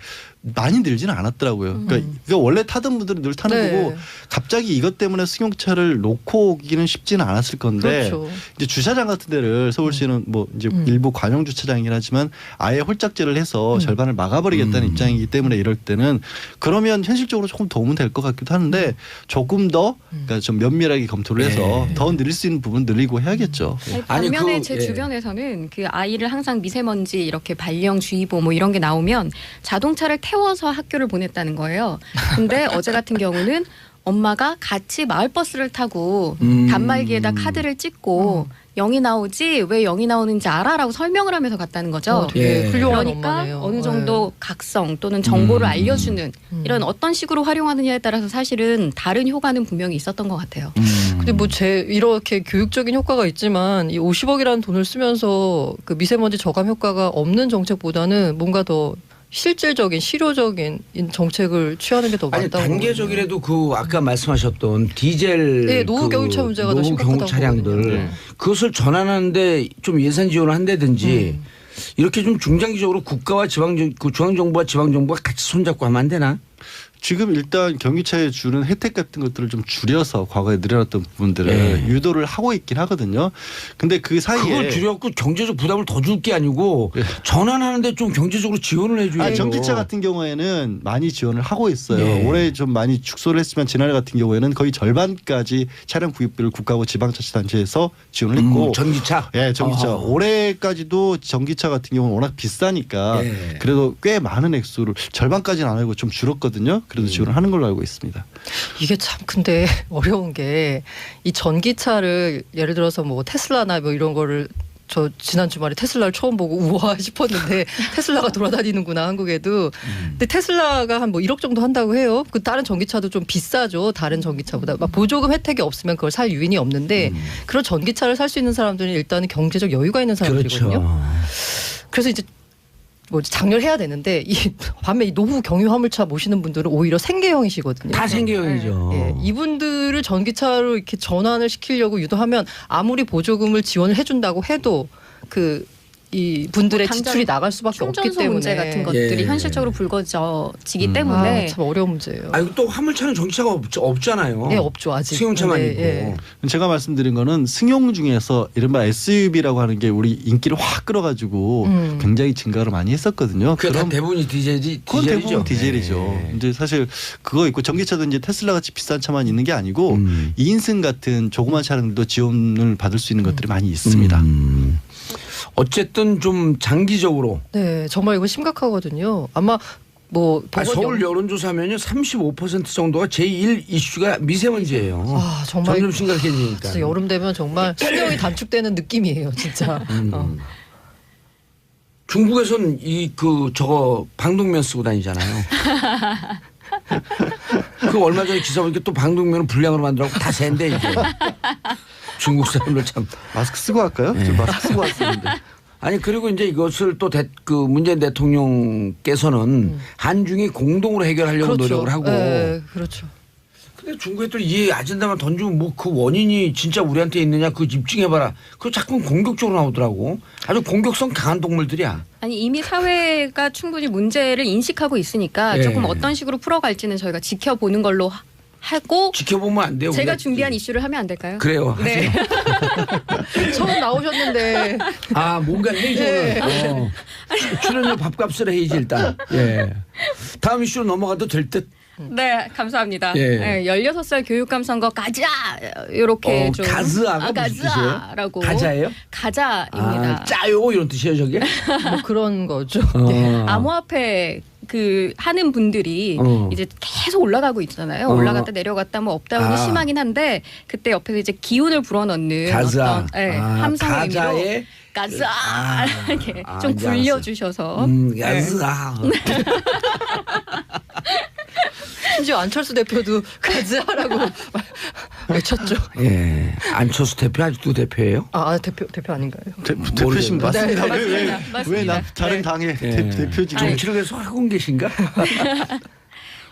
많이 늘지는 않았더라고요. 그러니까 원래 타던 분들은 늘 타는 네. 거고 갑자기 이것 때문에 승용차를 놓고 오기는 쉽지는 않았을 건데 그렇죠. 이제 주차장 같은 데를 서울시는 뭐 이제 일부 관용 주차장이긴 하지만 아예 홀짝제를 해서 절반을 막아버리겠다는 입장이기 때문에 이럴 때는 그러면 현실적으로 조금 도움은 될 것 같기도 하는데 조금 더 그러니까 좀 면밀하게 검토를 해서 더 늘릴 수 있는 부분 늘리고 해야겠죠. 아니, 반면에 그, 제 예. 주변에서는 그 아이를 항상 미세먼지 이렇게 발령주의보 뭐 이런 게 나오면 자동차를 태워서 학교를 보냈다는 거예요. 근데 어제 같은 경우는 엄마가 같이 마을버스를 타고 단말기에다 카드를 찍고 0이 나오지 왜 0이 나오는지 알아라고 설명을 하면서 갔다는 거죠. 되게 예. 훌륭한 그러니까 엄마네요. 어느 정도 각성 또는 정보를 알려주는 이런 어떤 식으로 활용하느냐에 따라서 사실은 다른 효과는 분명히 있었던 것 같아요. 근데 뭐 이렇게 교육적인 효과가 있지만 이 50억이라는 돈을 쓰면서 그 미세먼지 저감 효과가 없는 정책보다는 뭔가 더 실질적인 실효적인 정책을 취하는 게 더 아니 맞다고. 단계적이라도 그 아까 말씀하셨던 디젤 네, 노후 경유차 문제가 더 노후 심각하다고 경유 차량들 보거든요. 그것을 전환하는데 좀 예산 지원을 한다든지 이렇게 좀 중장기적으로 국가와 그 중앙정부와 지방정부가 같이 손잡고 하면 안 되나? 지금 일단 경유차에 주는 혜택 같은 것들을 좀 줄여서 과거에 늘어났던 부분들을 유도를 하고 있긴 하거든요. 근데 그 사이에 그걸 줄여갖고 경제적 부담을 더 줄 게 아니고 전환하는데 좀 경제적으로 지원을 해줘야죠. 전기차 같은 경우에는 많이 지원을 하고 있어요. 네. 올해 좀 많이 축소를 했지만 지난해 같은 경우에는 거의 절반까지 차량 구입비를 국가하고 지방자치단체에서 지원을 했고 전기차? 예, 전기차. 어허. 올해까지도 전기차 같은 경우는 워낙 비싸니까 예. 그래도 꽤 많은 액수를 절반까지는 안 하고 좀 줄었거든요. 그래도 지원을 하는 걸로 알고 있습니다. 이게 참 근데 어려운 게 이 전기차를 예를 들어서 뭐 테슬라나 뭐 이런 거를 저 지난 주말에 테슬라를 처음 보고 우와 싶었는데 테슬라가 돌아다니는구나 한국에도. 근데 테슬라가 한 뭐 1억 정도 한다고 해요. 그 다른 전기차도 좀 비싸죠. 다른 전기차보다. 막 보조금 혜택이 없으면 그걸 살 유인이 없는데 그런 전기차를 살 수 있는 사람들은 일단은 경제적 여유가 있는 사람들이거든요. 그렇죠. 그래서 이제 뭐 장려해야 되는데 이 반면 이 노후 경유 화물차 모시는 분들은 오히려 생계형이시거든요. 다 생계형이죠. 예, 이분들을 전기차로 이렇게 전환을 시키려고 유도하면 아무리 보조금을 지원을 해준다고 해도 이 분들의 당장 지출이 나갈 수밖에 없기 충전소 때문에 문제 같은 것들이 예. 현실적으로 불거져지기 때문에 참 어려운 문제예요. 아니 또 화물차는 전기차가 없잖아요. 예, 없죠 아직. 승용차만 네, 있고. 예. 제가 말씀드린 거는 승용 중에서 이른바 SUV라고 하는 게 우리 인기를 확 끌어가지고 굉장히 증가를 많이 했었거든요. 그게 다 대부분이 그건 대부분 디젤이죠. 네. 이제 사실 그거 있고 전기차도 이제 테슬라 같이 비싼 차만 있는 게 아니고 2인승 같은 조그만 차량들도 지원을 받을 수 있는 것들이 많이 있습니다. 어쨌든 좀 장기적으로 네, 정말 이거 심각하거든요. 아마 뭐 서울 여론조사하면요 35% 정도가 제1 이슈가 미세먼지예요. 정말 점점 심각해지니까. 그래서 여름 되면 정말 수명이 단축되는 느낌이에요, 진짜. 중국에선 저거 방독면 쓰고 다니잖아요. 그 얼마 전에 기사 보니까 또 방독면은 불량으로 만들어갖고 다 샌대 이제. 중국 사람들 참. 마스크 쓰고 할까요? 저 마스크 쓰고 왔었는데. 아니 그리고 이제 이것을 또 그 문재인 대통령께서는 한중이 공동으로 해결하려고 그렇죠. 노력을 하고. 네, 그렇죠. 근데 중국에 또 이 아젠다만 던지면 뭐 그 원인이 진짜 우리한테 있느냐 그 입증해봐라. 그거 자꾸 공격적으로 나오더라고. 아주 공격성 강한 동물들이야. 아니 이미 사회가 충분히 문제를 인식하고 있으니까 예. 조금 어떤 식으로 풀어갈지는 저희가 지켜보는 걸로 하고 지켜보면 안 돼요. 제가 우리가 준비한 이슈를 하면 안 될까요? 그래요. 네. 처음 나오셨는데 아 뭔가 해야지 오늘. 출연료 밥값을 해야지 일단. 예. 다음 이슈로 넘어가도 될 듯. 네, 감사합니다. 예. 네, 16살 교육감 선거 가자 이렇게 좀 가즈아가 무슨 가즈아라고 뜻이에요? 가자예요? 가자입니다. 아, 짜요 이런 뜻이에요 저게? 뭐 그런 거죠. 암호화폐 그 하는 분들이 이제 계속 올라가고 있잖아요. 올라갔다 내려갔다 뭐 업다운이 심하긴 한데 그때 옆에서 이제 기운을 불어넣는 가자. 어떤 함성의 의미로 가자의 가자 이렇게 좀 이제 굴려주셔서 가즈아. 심지어 안철수 대표도 가즈하라고 외쳤죠. 예. 안철수 대표 아직도 대표예요? 대표 아닌가요? 대표신 맞습니다. 네, 맞습니다. 왜 나 맞습니다. 다른 네. 당의 예. 대표직 정치를 계속 하고 계신가?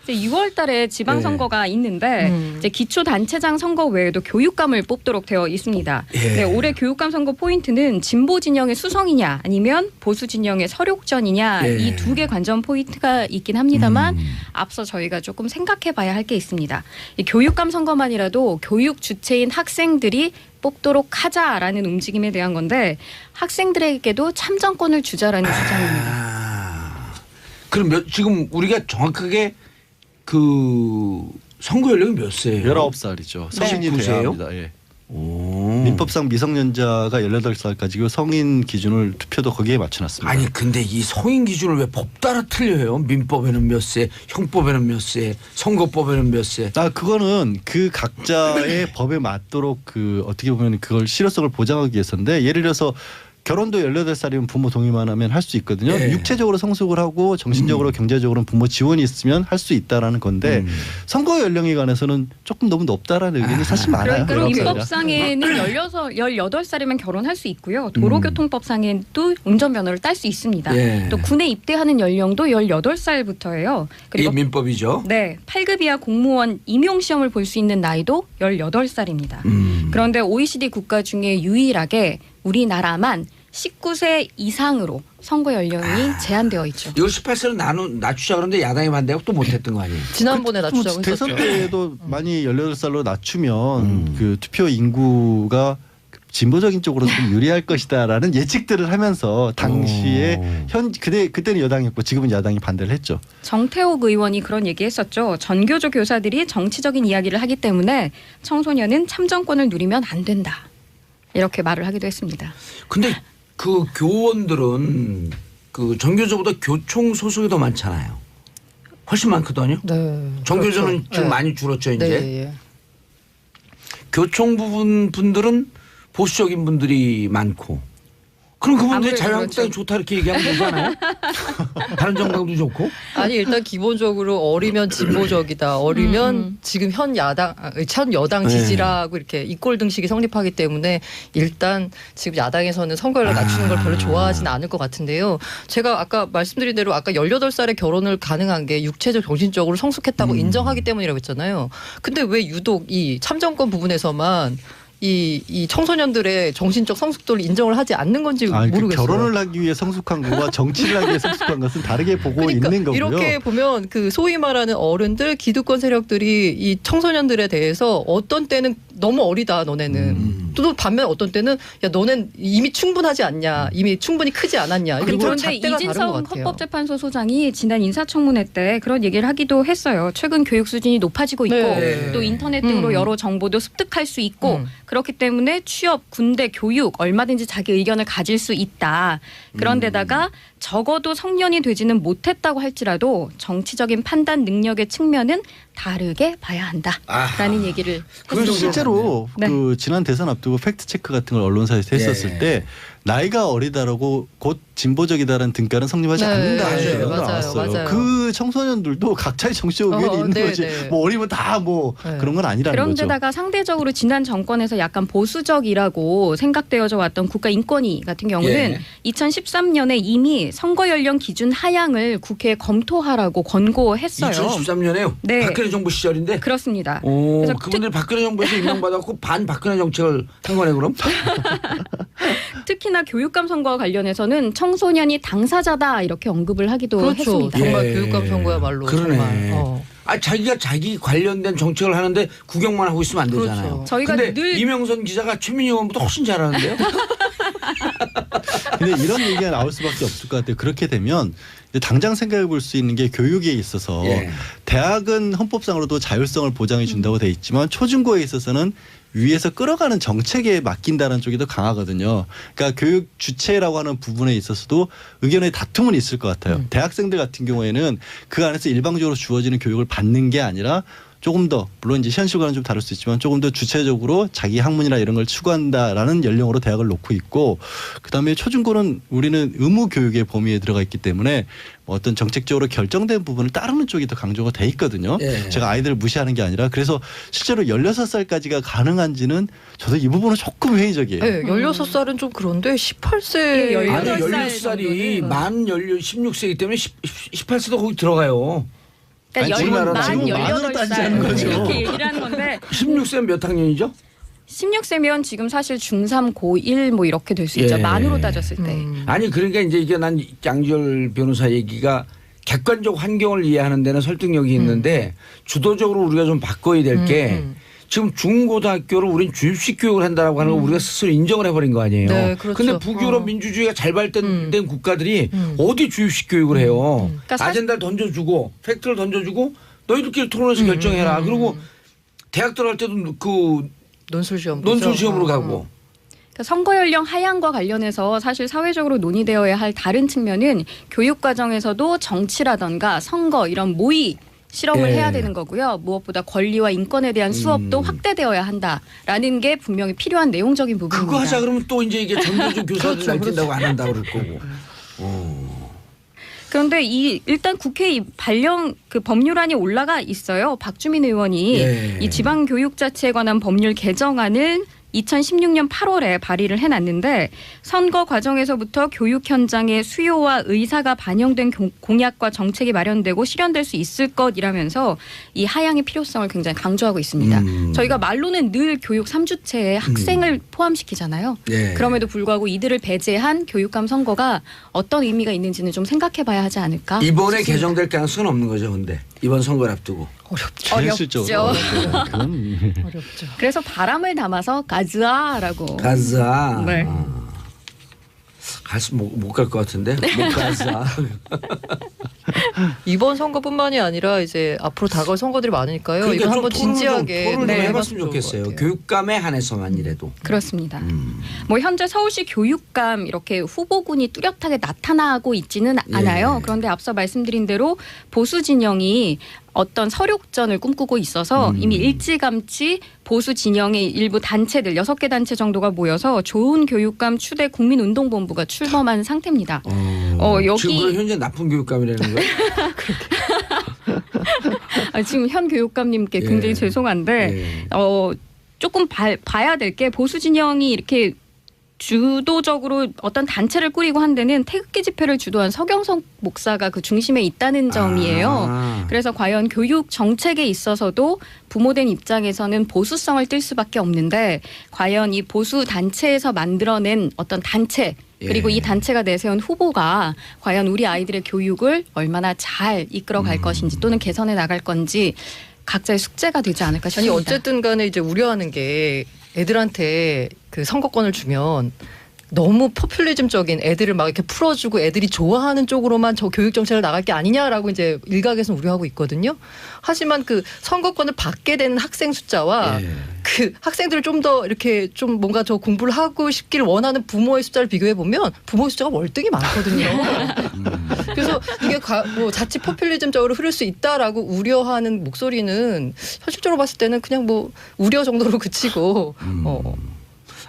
이제 6월달에 지방선거가 있는데 이제 기초단체장 선거 외에도 교육감을 뽑도록 되어 있습니다. 예. 네, 올해 교육감 선거 포인트는 진보 진영의 수성이냐 아니면 보수 진영의 서력전이냐 예. 이 두 개 관전 포인트가 있긴 합니다만 앞서 저희가 조금 생각해봐야 할 게 있습니다. 이 교육감 선거만이라도 교육 주체인 학생들이 뽑도록 하자라는 움직임에 대한 건데 학생들에게도 참정권을 주자라는 주장입니다. 그럼 지금 우리가 정확하게 그 선거 연령이 몇 세예요? 19살이죠. 성인이 네. 돼야 합니다. 예. 오. 민법상 미성년자가 18살까지고 성인 기준을 투표도 거기에 맞춰놨습니다. 아니 근데 이 성인 기준을 왜 법 따라 틀려요? 민법에는 몇 세, 형법에는 몇 세, 선거법에는 몇 세. 그거는 그 각자의 법에 맞도록 그 어떻게 보면 그걸 실효성을 보장하기 위해서인데 예를 들어서 결혼도 18살이면 부모 동의만 하면 할 수 있거든요. 예. 육체적으로 성숙을 하고 정신적으로 경제적으로는 부모 지원이 있으면 할 수 있다라는 건데 선거 연령에 관해서는 조금 너무 높다라는 의견이 사실 많아요. 그리고 19살이라. 민법상에는 18살이면 결혼할 수 있고요. 도로교통법상에도 운전면허를 딸 수 있습니다. 예. 또 군에 입대하는 연령도 18살부터예요. 이게 그리고 민법이죠. 네, 8급 이하 공무원 임용 시험을 볼 수 있는 나이도 18살입니다. 그런데 OECD 국가 중에 유일하게 우리나라만 19세 이상으로 선거 연령이 제한되어 있죠. 이거 18세로 낮추자 그러는데 야당이 반대하고 또 못했던 거 아니에요? 지난번에 낮추자고 대선 했었죠. 때도 많이 18살로 낮추면 그 투표 인구가 진보적인 쪽으로 좀 유리할 것이다라는 예측들을 하면서 당시에 그때는 여당이었고 지금은 야당이 반대를 했죠. 정태욱 의원이 그런 얘기했었죠. 전교조 교사들이 정치적인 이야기를 하기 때문에 청소년은 참정권을 누리면 안 된다. 이렇게 말을 하기도 했습니다. 근데 그 교원들은 그 전교조보다 교총 소속이 더 많잖아요. 훨씬 많거든요. 네. 전교조는 그렇죠. 좀 네. 많이 줄었죠 이제. 네. 교총 부분 분들은 보수적인 분들이 많고. 그럼 그분들이 아무래도 자유한국당이 그렇죠. 좋다 이렇게 얘기하면 되잖아요. 바른정당도 좋고. 아니 일단 기본적으로 어리면 진보적이다. 어리면 지금 현 여당 지지라고 이렇게 이꼴등식이 성립하기 때문에 일단 지금 야당에서는 선거를 낮추는 걸 별로 좋아하지는 않을 것 같은데요. 제가 아까 말씀드린 대로 아까 18살에 결혼을 가능한 게 육체적 정신적으로 성숙했다고 인정하기 때문이라고 했잖아요. 근데 왜 유독 이 참정권 부분에서만 이 청소년들의 정신적 성숙도를 인정을 하지 않는 건지 모르겠어요. 결혼을 하기 위해 성숙한 것과 정치를 하기 위해 성숙한 것은 다르게 보고 있는 거고요. 이렇게 보면 그 소위 말하는 어른들 기득권 세력들이 이 청소년들에 대해서 어떤 때는 너무 어리다 너네는 또 반면 어떤 때는 야 너넨 이미 충분하지 않냐 이미 충분히 크지 않았냐 이런 그런데 잣대가 다른 것 이진성 같아요. 헌법재판소 소장이 지난 인사청문회 때 그런 얘기를 하기도 했어요. 최근 교육 수준이 높아지고 있고 네. 또 인터넷 등으로 여러 정보도 습득할 수 있고 그렇기 때문에 취업, 군대, 교육 얼마든지 자기 의견을 가질 수 있다. 그런데다가 적어도 성년이 되지는 못했다고 할지라도 정치적인 판단 능력의 측면은 다르게 봐야 한다라는 얘기를 했습니다. 실제로 네. 그 지난 대선 앞두고 팩트 체크 같은 걸 언론사에서 했었을 때 나이가 어리다라고 곧 진보적이다라는 등가는 성립하지 않는다는 얘기가 나왔어요. 맞아요. 그 청소년들도 각자의 정치적 의견이 있는 네, 거지. 네. 뭐 어리면 다 뭐 그런 건 아니라는 거죠. 그런데다가 상대적으로 지난 정권에서 약간 보수적이라고 생각되어져 왔던 국가인권위 같은 경우는 2013년에 이미 선거 연령 기준 하향을 국회에 검토하라고 권고했어요. 2013년에요? 네. 박근혜 정부 시절인데? 그렇습니다. 오, 그래서 그분들 박근혜 정부에서 임명받았고 반 박근혜 정책을 한 거네 그럼? 특히나 교육감 선거와 관련해서는 청소년이 당사자다 이렇게 언급을 하기도 그렇죠. 했습니다. 정말 교육감 선거야말로 그러네. 정말. 자기가 자기 관련된 정책을 하는데 구경만 하고 있으면 안 되잖아요. 그렇죠. 저희가 근데 늘 이명선 기자가 최민희 의원보다 훨씬 잘하는데요? 근데 이런 얘기가 나올 수밖에 없을 것 같아요. 그렇게 되면 이제 당장 생각해 볼 수 있는 게 교육에 있어서 대학은 헌법상으로도 자율성을 보장해 준다고 돼 있지만 초중고에 있어서는 위에서 끌어가는 정책에 맡긴다는 쪽이 더 강하거든요. 그러니까 교육 주체라고 하는 부분에 있어서도 의견의 다툼은 있을 것 같아요. 대학생들 같은 경우에는 그 안에서 일방적으로 주어지는 교육을 받는 게 아니라 조금 더 물론 이제 현실과는 좀 다를 수 있지만 조금 더 주체적으로 자기 학문이나 이런 걸 추구한다라는 연령으로 대학을 놓고 있고 그다음에 초중고는 우리는 의무 교육의 범위에 들어가 있기 때문에 어떤 정책적으로 결정된 부분을 따르는 쪽이 더 강조가 돼 있거든요. 제가 아이들을 무시하는 게 아니라 그래서 실제로 16살까지가 가능한지는 저도 이 부분은 조금 회의적이에요. 네, 16살은 좀 그런데 18세 아니 18살 16살이 만 16세이기 때문에 18세도 거기 들어가요. 그러니까 아니, 만 지금 만으로 따지자는 18살 거죠. 이렇게 얘기를 하는 건데 16세는 몇 학년이죠? 16세면 지금 사실 중3, 고1 뭐 이렇게 될 수 있죠. 만으로 따졌을 때. 아니 그러니까 이제 이게 난 양지열 변호사 얘기가 객관적 환경을 이해하는 데는 설득력이 있는데 주도적으로 우리가 좀 바꿔야 될 게 지금 중고등학교를 우린 주입식 교육을 한다라고 하는 걸 우리가 스스로 인정을 해버린 거 아니에요. 네, 그렇죠. 근데 북유럽 민주주의가 잘 발전된 국가들이 어디 주입식 교육을 해요. 그러니까 아젠다를 던져주고 팩트를 던져주고 너희들끼리 토론해서 결정해라. 그리고 대학 들어갈 때도 그 논술 시험 논술 시험으로 가고. 그러니까 선거 연령 하향과 관련해서 사실 사회적으로 논의되어야 할 다른 측면은 교육 과정에서도 정치라던가 선거 이런 모의 실험을 해야 되는 거고요. 무엇보다 권리와 인권에 대한 수업도 확대되어야 한다라는 게 분명히 필요한 내용적인 부분입니다. 그거 하자 그러면 또 이제 이게 전교조 교사들 날뛴다고 안 한다고 그럴 거고. 그런데 일단 국회에 발령 그 법률안이 올라가 있어요. 박주민 의원이 이 지방교육자치에 관한 법률 개정안을 2016년 8월에 발의를 해놨는데 선거 과정에서부터 교육 현장의 수요와 의사가 반영된 공약과 정책이 마련되고 실현될 수 있을 것이라면서 이 하향의 필요성을 굉장히 강조하고 있습니다. 저희가 말로는 늘 교육 3주체에 학생을 포함시키잖아요. 그럼에도 불구하고 이들을 배제한 교육감 선거가 어떤 의미가 있는지는 좀 생각해봐야 하지 않을까 이번에 싶습니다. 개정될 가능성은 없는 거죠. 근데 이번 선거를 앞두고. 어렵죠. 어렵죠. 그래서 바람을 담아서 가즈아라고. 가자. 네. 못 갈 것 같은데. 못 가자. 이번 선거뿐만이 아니라 이제 앞으로 다가올 선거들이 많으니까요. 그러니까 이거 좀 한번 진지하게 토론을 좀 해봤으면 해봤으면 좋을 좋겠어요. 것 같아요. 교육감에 한해서만이라도. 그렇습니다. 뭐 현재 서울시 교육감 이렇게 후보군이 뚜렷하게 나타나고 있지는 않아요. 그런데 앞서 말씀드린 대로 보수 진영이 어떤 서륙전을 꿈꾸고 있어서 이미 일찌감치 보수 진영의 일부 단체들 6개 단체 정도가 모여서 좋은 교육감 추대 국민운동본부가 출범한 상태입니다. 여기 지금 그럼 현재 나쁜 교육감이라는 거예요? 지금 현 교육감님께 굉장히 죄송한데 조금 봐야 될 게 보수 진영이 이렇게 주도적으로 어떤 단체를 꾸리고 한 데는 태극기 집회를 주도한 서경석 목사가 그 중심에 있다는 점이에요. 그래서 과연 교육 정책에 있어서도 부모된 입장에서는 보수성을 띨 수밖에 없는데 과연 이 보수 단체에서 만들어낸 어떤 단체 그리고 이 단체가 내세운 후보가 과연 우리 아이들의 교육을 얼마나 잘 이끌어갈 것인지 또는 개선해 나갈 건지 각자의 숙제가 되지 않을까 싶습니다. 아니 어쨌든 간에 이제 우려하는 게 애들한테 그 선거권을 주면 너무 포퓰리즘적인 애들을 막 이렇게 풀어주고 애들이 좋아하는 쪽으로만 저 교육 정책을 나갈 게 아니냐라고 이제 일각에서는 우려하고 있거든요. 하지만 그 선거권을 받게 되는 학생 숫자와 그 학생들을 좀 더 이렇게 좀 뭔가 더 공부를 하고 싶기를 원하는 부모의 숫자를 비교해 보면 부모의 숫자가 월등히 많거든요. 그래서 이게 뭐 자칫 포퓰리즘적으로 흐를 수 있다라고 우려하는 목소리는 현실적으로 봤을 때는 그냥 뭐 우려 정도로 그치고.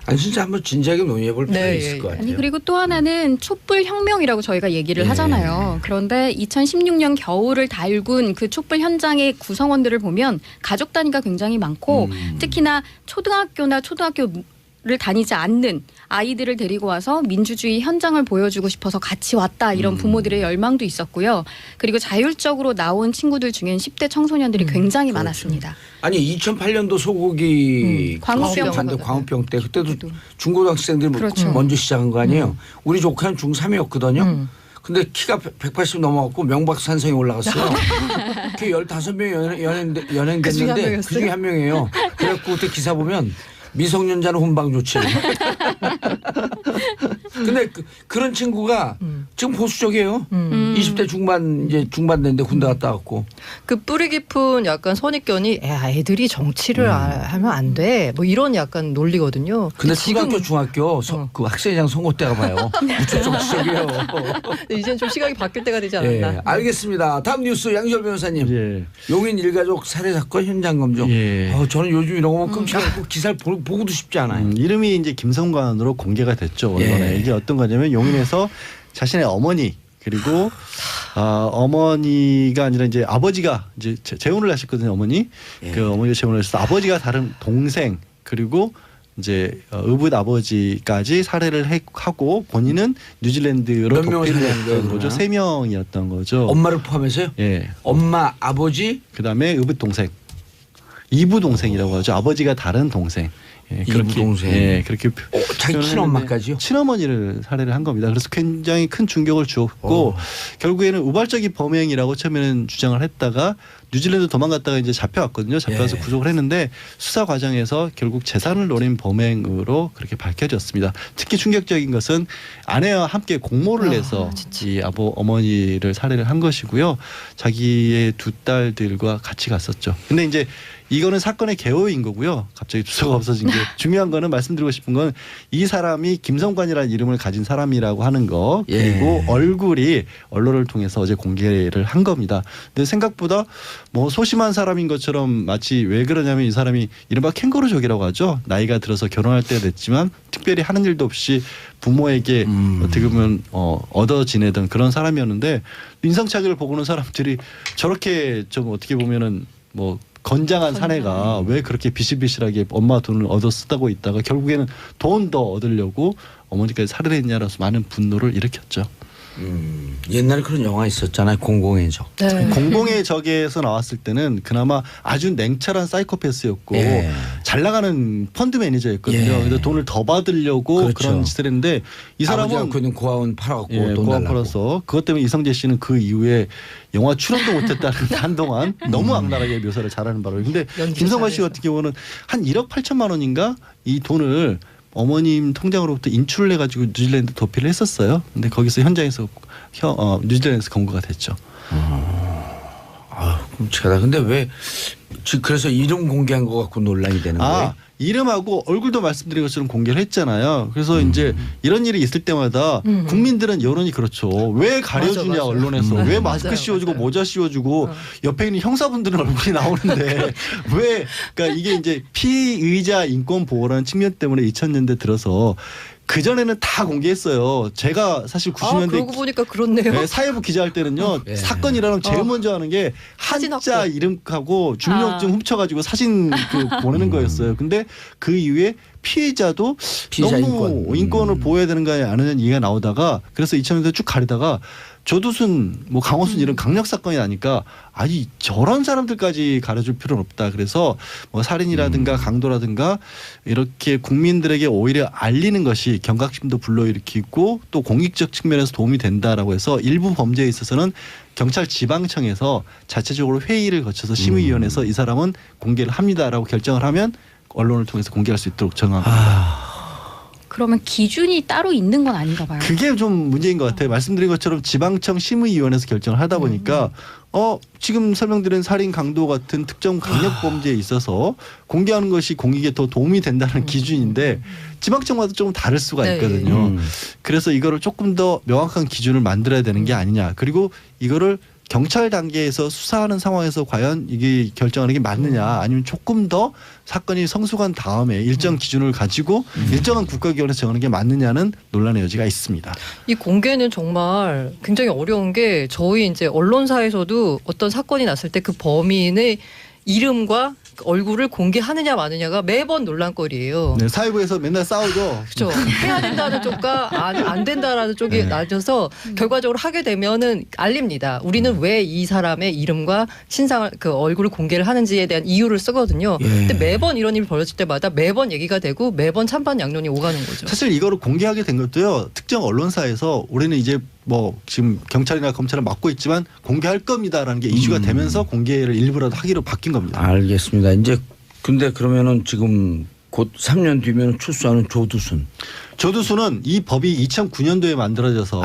아니 진짜 한번 진지하게 논의해볼 필요가 네, 있을 것 같아요. 아니 그리고 또 하나는 촛불 혁명이라고 저희가 얘기를 하잖아요. 그런데 2016년 겨울을 달군 그 촛불 현장의 구성원들을 보면 가족 단위가 굉장히 많고 특히나 초등학교나 초등학교를 다니지 않는 아이들을 데리고 와서 민주주의 현장을 보여주고 싶어서 같이 왔다 이런 부모들의 열망도 있었고요. 그리고 자율적으로 나온 친구들 중엔 10대 청소년들이 굉장히 많았습니다. 아니 2008년도 소고기 광우병 때 그때도 중고등학생들 그렇죠. 먼저 시작한 거 아니에요. 우리 조카는 중3이었거든요. 근데 키가 180 넘어갔고 명박산성에 올라갔어요. 그 15명이 연행됐는데 그중에 한 명이에요. 그래갖고 그때 기사 보면 미성년자는 훈방 조치. 근데 그런 친구가 지금 보수적이에요. 20대 중반 됐는데 군대 갔다 왔고. 그 뿌리 깊은 약간 선입견이 애들이 정치를 하면 안 돼. 뭐 이런 약간 논리거든요. 근데 초등학교 중학교 그 학생회장 선거 때가 봐요. 무척 정치적이에요. 이제는 좀 시각이 바뀔 때가 되지 않았나. 예, 알겠습니다. 다음 뉴스 양지열 변호사님. 예. 용인 일가족 살해 사건 현장 검증. 예. 저는 요즘 이런 거 보면 끔찍하고 기사를 보고도 싶지 않아요. 이름이 이제 김성관으로 공개가 됐죠. 언론에. 이게 어떤 거냐면 용인에서 자신의 어머니 그리고 어머니가 아니라 이제 아버지가 이제 재혼을 하셨거든요. 어머니. 그 어머니가 재혼을 하셔서 아버지가 다른 동생 그리고 이제 의붓 아버지까지 살해를 하고 본인은 뉴질랜드로 도피를 했던 거죠. 3명이었던 거죠. 엄마를 포함해서요? 예. 엄마, 아버지, 그다음에 의붓 동생. 이부 동생이라고 하죠. 아버지가 다른 동생. 예, 이부 동생. 예, 그렇게 자기 친엄마까지요? 친어머니를 살해를 한 겁니다. 그래서 굉장히 큰 충격을 주었고 결국에는 우발적인 범행이라고 처음에는 주장을 했다가 뉴질랜드 도망갔다가 이제 잡혀왔거든요. 잡혀와서 구속을 했는데 수사 과정에서 결국 재산을 노린 범행으로 그렇게 밝혀졌습니다. 특히 충격적인 것은 아내와 함께 공모를 해서 이 어머니를 살해를 한 것이고요. 자기의 2딸들과 같이 갔었죠. 근데 이제 이거는 사건의 개요인 거고요. 갑자기 주소가 없어진 게 중요한 거는 말씀드리고 싶은 건 이 사람이 김성관이라는 이름을 가진 사람이라고 하는 거 그리고 얼굴이 언론을 통해서 어제 공개를 한 겁니다. 근데 생각보다 뭐 소심한 사람인 것처럼 마치 왜 그러냐면 이 사람이 이른바 캥거루족이라고 하죠. 나이가 들어서 결혼할 때가 됐지만 특별히 하는 일도 없이 부모에게 어떻게 보면 얻어 지내던 그런 사람이었는데 인성차별을 보고는 사람들이 저렇게 좀 어떻게 보면은 뭐 건장한 사내가 왜 그렇게 비실비실하게 엄마 돈을 얻어 쓰다고 있다가 결국에는 돈 더 얻으려고 어머니까지 살해를 했냐라서 많은 분노를 일으켰죠. 옛날에 그런 영화 있었잖아요. 공공의 적. 네. 공공의 적에서 나왔을 때는 그나마 아주 냉철한 사이코패스였고 잘 나가는 펀드 매니저였거든요. 그래서 돈을 더 받으려고 그런 짓을 했는데 이 사람은 그는 고아원 팔아갖고 돈 고아 달라고. 팔아서 그것 때문에 이성재 씨는 그 이후에 영화 출연도 못했다는 한동안 너무 악랄하게 묘사를 잘하는 바람에 근데 김성관 씨 같은 경우는 한 1억 8천만 원인가 이 돈을 어머님 통장으로부터 인출을 해가지고 뉴질랜드 도피를 했었어요. 근데 거기서 현장에서 뉴질랜드에서 검거가 됐죠. 끔찍하다. 근데 왜 그래서 이름 공개한 거 갖고 논란이 되는 거예요? 이름하고 얼굴도 말씀드린 것처럼 공개를 했잖아요. 그래서 이제 이런 일이 있을 때마다 국민들은 여론이 그렇죠. 왜 가려주냐 맞아. 언론에서 왜 마스크 씌워주고 모자 씌워주고 옆에 있는 형사분들은 얼굴이 나오는데 왜 그러니까 이게 이제 피의자 인권 보호라는 측면 때문에 2000년대 들어서 그 전에는 다 공개했어요. 제가 사실 90년대 그러고 보니까 그렇네요. 네, 사회부 기자할 때는요. 사건 일어나면 제일 먼저 하는 게 한자 이름하고 주민등록증 훔쳐가지고 사진 보내는 거였어요. 근데 그 이후에 피해자도 피해자 너무 인권을 보호해야 되는 거에 안 하는 얘기가 나오다가 그래서 2000년대 쭉 가리다가 조두순, 뭐 강호순 이런 강력 사건이 나니까 아니 저런 사람들까지 가려줄 필요는 없다. 그래서 뭐 살인이라든가 강도라든가 이렇게 국민들에게 오히려 알리는 것이 경각심도 불러일으키고 또 공익적 측면에서 도움이 된다라고 해서 일부 범죄에 있어서는 경찰 지방청에서 자체적으로 회의를 거쳐서 심의위원회에서 이 사람은 공개를 합니다라고 결정을 하면 언론을 통해서 공개할 수 있도록 정한 겁니다. 그러면 기준이 따로 있는 건 아닌가 봐요. 그게 좀 문제인 것 같아요. 말씀드린 것처럼 지방청 심의위원회에서 결정을 하다 보니까 지금 설명드린 살인 강도 같은 특정 강력 범죄에 있어서 공개하는 것이 공익에 더 도움이 된다는 기준인데 지방청마다 조금 다를 수가 네. 있거든요. 그래서 이거를 조금 더 명확한 기준을 만들어야 되는 게 아니냐. 그리고 이거를 경찰 단계에서 수사하는 상황에서 과연 이게 결정하는 게 맞느냐 아니면 조금 더 사건이 성숙한 다음에 일정 기준을 가지고 일정한 국가기관에서 정하는 게 맞느냐는 논란의 여지가 있습니다. 이 공개는 정말 굉장히 어려운 게 저희 이제 언론사에서도 어떤 사건이 났을 때 그 범인의 이름과 얼굴을 공개하느냐 마느냐가 매번 논란거리예요. 네, 사회부에서 맨날 싸우죠. 그렇죠. 해야 된다는 쪽과 안 된다라는 쪽이 나눠서 결과적으로 하게 되면은 알립니다. 우리는 왜 이 사람의 이름과 신상을 그 얼굴을 공개를 하는지에 대한 이유를 쓰거든요. 근데 매번 이런 일이 벌어질 때마다 매번 얘기가 되고 매번 찬반 양론이 오가는 거죠. 사실 이거를 공개하게 된 것도요. 특정 언론사에서 우리는 이제 뭐 지금 경찰이나 검찰을 맡고 있지만 공개할 겁니다라는 게 이슈가 되면서 공개를 일부라도 하기로 바뀐 겁니다. 알겠습니다. 이제 근데 그러면은 지금 곧 3년 뒤면 출소하는 조두순. 조두순은 이 법이 2009년도에 만들어져서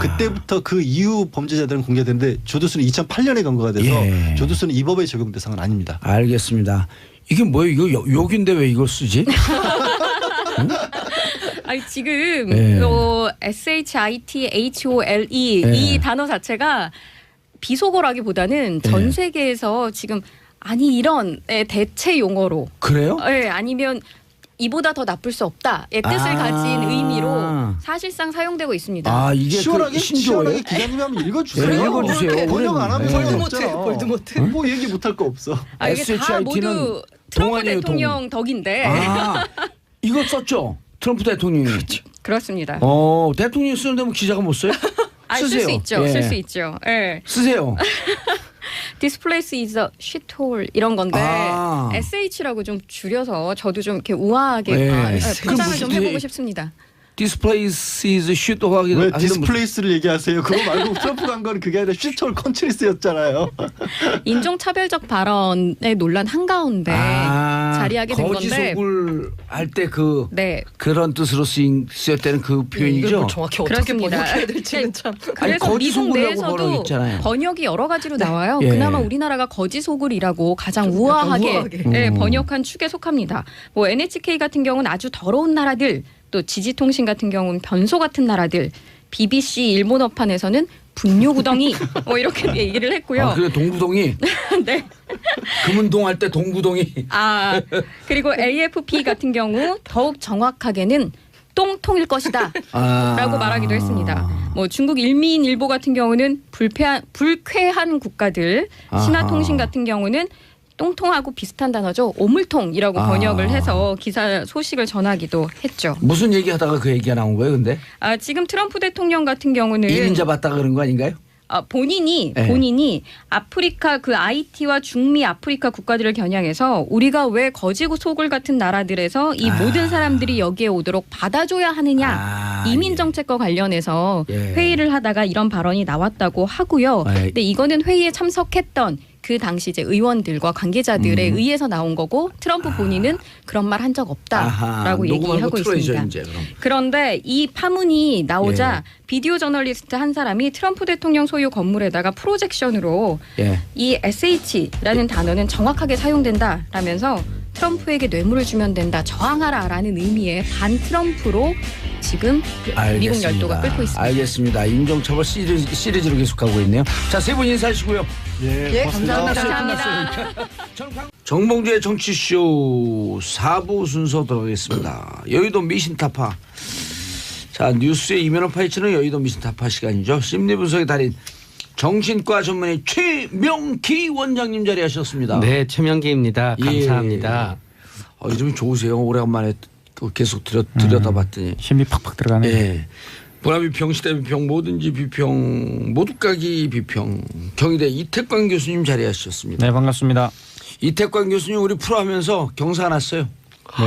그때부터 그 이후 범죄자들은 공개되는데 조두순은 2008년에 검거가 돼서 조두순은 이 법의 적용 대상은 아닙니다. 알겠습니다. 이게 뭐예요? 이거 욕인데 왜 이걸 쓰지? 아니 지금 네. SHITHOLE 네. 이 단어 자체가 비속어라기보다는 전 세계에서 지금 아니 이런 대체 용어로 그래요? 아니면 이보다 더 나쁠 수 없다의 뜻을 가진 의미로 사실상 사용되고 있습니다. 아 이게 시원하게 신조어예요? 기자님이 한번 읽어주세요. 네, 읽어주세요. 번역 안 하면 볼드모트, 없잖아. 볼드모트. 뭐 얘기 못할 거 없어. 아, 이게 다 SHIT 는 모두 트럼프 동안이에요, 대통령 덕인데 이거 썼죠? 트럼프 대통령이. 그렇습니다. 대통령이 쓰는데 뭐 기자가 못 써요? 쓸 쓰세요. 수 있죠. 쓸 수 있죠. 예. 쓰세요. This place is a shithole 이런 건데 SH라고 좀 줄여서 저도 좀 이렇게 우아하게 포장을 좀 해보고 싶습니다. This place is shit 하기 왜 디스플레이스를 얘기하세요? 그거 말고 트럼프가 한 건 그게 아니라 슈털 컨트리스였잖아요. 인종차별적 발언의 논란 한가운데 자리하게 된 건데 거짓속을 할 때 네. 그런 뜻으로 쓰였다는 그 표현이죠. 이걸 정확히 어떻게 그렇습니다. 번역해야 될지는 참. 그래서 미국 내에서도 번역 있잖아요. 번역이 여러 가지로 나와요. 예. 그나마 우리나라가 거짓소굴이라고 가장 우아하게 번역한 축에 속합니다. 뭐 NHK 같은 경우는 아주 더러운 나라들, 또 지지통신 같은 경우는 변소 같은 나라들, BBC 일본어판에서는 분뇨구덩이 뭐 이렇게 얘기를 했고요. 그래 동구동이. 네. 금운동 할 때 동구동이. 그리고 AFP 같은 경우 더욱 정확하게는 똥통일 것이다 라고 말하기도 했습니다. 뭐 중국 일민일보 같은 경우는 불쾌한 국가들, 신화통신 같은 경우는 똥통하고 비슷한 단어죠. 오물통이라고 번역을 해서 기사 소식을 전하기도 했죠. 무슨 얘기하다가 그 얘기가 나온 거예요, 근데? 지금 트럼프 대통령 같은 경우는 이민 잡았다가 그런 거 아닌가요? 본인이 아프리카 그 IT와 중미 아프리카 국가들을 겨냥해서 우리가 왜 거지소굴 같은 나라들에서 이 모든 사람들이 여기에 오도록 받아줘야 하느냐 이민 정책과 관련해서 회의를 하다가 이런 발언이 나왔다고 하고요. 근데 이거는 회의에 참석했던 그 당시 이제 의원들과 관계자들에 의해서 나온 거고 트럼프 본인은 그런 말 한 적 없다라고 얘기하고 있습니다. 이제, 그런데 이 파문이 나오자 비디오 저널리스트 한 사람이 트럼프 대통령 소유 건물에다가 프로젝션으로 이 SH라는 단어는 정확하게 사용된다라면서 트럼프에게 뇌물을 주면 된다, 저항하라라는 의미의 반 트럼프로 지금 미국 열도가 끓고 있습니다. 알겠습니다. 인종차별 시리즈로 계속하고 있네요. 자, 세 분 인사하시고요. 예, 감사합니다. 정봉주의 정치쇼 4부 순서 들어가겠습니다. 여의도 미신타파. 자, 뉴스의 이면을 파헤치는 여의도 미신타파 시간이죠. 심리분석의 달인 정신과 전문의 최명기 원장님 자리하셨습니다. 네, 최명기입니다. 감사합니다. 요즘 좋으세요. 오래간만에 또 계속 들여다봤더니 힘이 팍팍 들어가네요. 예. 문화 비평, 시대 비평, 뭐든지 비평, 모두까기 비평. 경희대 이태광 교수님 자리하셨습니다. 네, 반갑습니다. 이태광 교수님 우리 프로 하면서 경사 났어요. 네.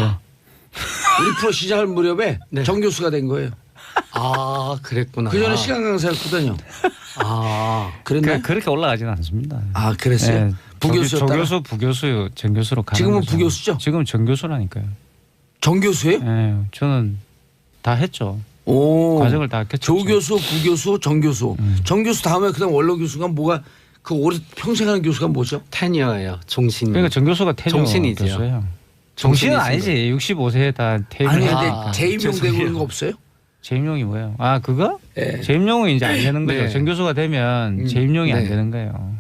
우리 프로 시작할 무렵에 정 교수가 된 거예요. 그랬구나. 그 전에 시간 강사였거든요. 그랬나요? 그렇게 올라가지는 않습니다. 그랬어요? 네, 부교수였다가? 조교수, 부교수, 정교수로 가는 지금은 거죠. 부교수죠? 지금 정교수라니까요. 정 교수예요? 네, 저는 다 했죠. 오. 과정을 다 겪었죠. 조교수, 부교수, 정교수. 정교수 다음에 그다음 원로 교수가 뭐가 그 오래 평생 하는 교수가 뭐죠? 테니어예요. 종신. 그러니까 정교수가 태조 종신이죠. 교수예요. 종신은 아니지. 65세에 다 퇴임을 아니 해야 근데 재임용되고 그런 거 없어요? 재임용이 뭐예요? 아 그거? 네. 재임용은 이제 안 되는 거죠. 네. 정교수가 되면 재임용이 안 네. 되는 거예요.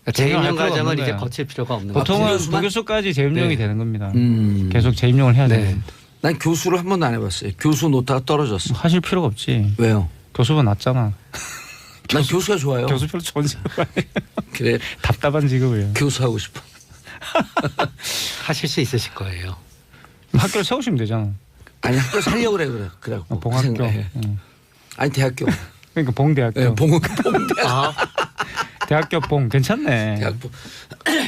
그러니까 재임용 재임할 필요가 과정을 없는 이제 거예요. 거칠 필요가 없는 거죠. 보통은 부교수만? 부교수까지 재임용이 네. 되는 겁니다. 계속 계속 재임용을 해야 네. 돼요. 난 교수를 한 번도 안 해봤어요. 교수 노타가 떨어졌어. 하실 필요가 없지. 왜요? 교수가 낫잖아. 난 교수가 좋아요. 교수 별로 좋은 직업 아니에요. 그래 답답한 직업이에요. 교수 하고 싶어. 하실 수 있으실 거예요. 학교를 세우시면 되잖아. 아니 학교 살려고 그래. 그래갖고 봉학교. 생각해. 응. 아니 대학교. 그러니까 봉대학교. 네, 봉대학. 아, 대학교 봉 괜찮네. 대학교.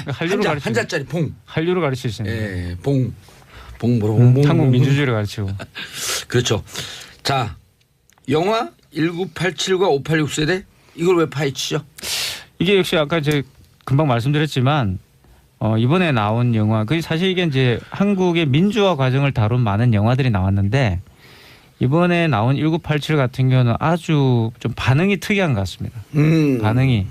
한류를 가르치. 한자짜리 봉. 한류를 가르치시네. 예, 봉. 봉. 한국 민주주의를 가르치고. 그렇죠. 자, 영화 1987과 586 세대 이걸 왜 파헤치죠? 이게 역시 아까 이제 금방 말씀드렸지만 이번에 나온 영화 그 사실 이게 이제 한국의 민주화 과정을 다룬 많은 영화들이 나왔는데 이번에 나온 1987 같은 경우는 아주 좀 반응이 특이한 것 같습니다. 반응이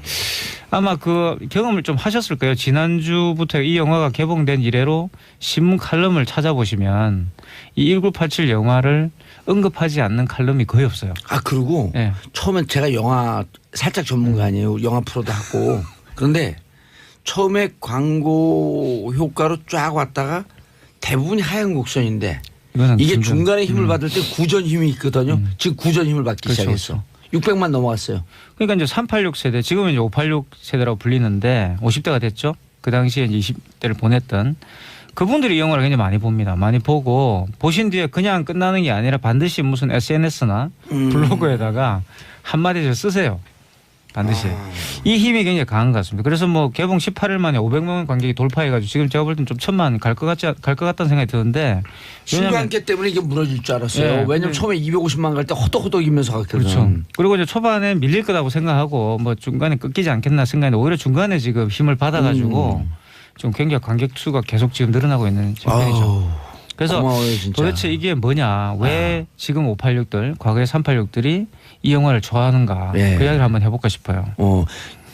아마 그 경험을 좀 하셨을 거예요. 지난주부터 이 영화가 개봉된 이래로 신문 칼럼을 찾아보시면 이 1987 영화를 언급하지 않는 칼럼이 거의 없어요. 아 그리고 네. 처음엔 제가 영화 살짝 전문가 아니에요. 영화 프로도 하고 그런데 처음에 광고 효과로 쫙 왔다가 대부분이 하얀 곡선인데 이거는 이게 진정- 중간에 힘을 받을 때 구전 힘이 있거든요. 지금 구전 힘을 받기 그렇죠, 시작했어. 600만 넘어갔어요. 그러니까 이제 386 세대, 지금은 이제 586 세대라고 불리는데 50대가 됐죠. 그 당시에 이제 20대를 보냈던 그분들이 이 영화를 굉장히 많이 봅니다. 많이 보고 보신 뒤에 그냥 끝나는 게 아니라 반드시 무슨 SNS나 블로그에다가 한마디 쓰세요. 반드시. 이 힘이 굉장히 강한 것 같습니다. 그래서 뭐 개봉 18일 만에 500만 관객이 돌파해가지고 지금 제가 볼 땐 좀 1000만 갈 것 같다는 생각이 드는데 신관계 때문에 이게 무너질 줄 알았어요. 네. 왜냐면 처음에 250만 갈 때 허덕허덕이면서 갔거든. 그렇죠. 그리고 이제 초반에 밀릴 거라고 생각하고 뭐 중간에 끊기지 않겠나 생각했는데 오히려 중간에 지금 힘을 받아가지고 좀 굉장히 관객 수가 계속 지금 늘어나고 있는状態이죠. 아우, 그래서 고마워요, 진짜. 도대체 이게 뭐냐? 왜 지금 586들, 과거의 386들이 이 영화를 좋아하는가? 네. 그 이야기를 한번 해볼까 싶어요.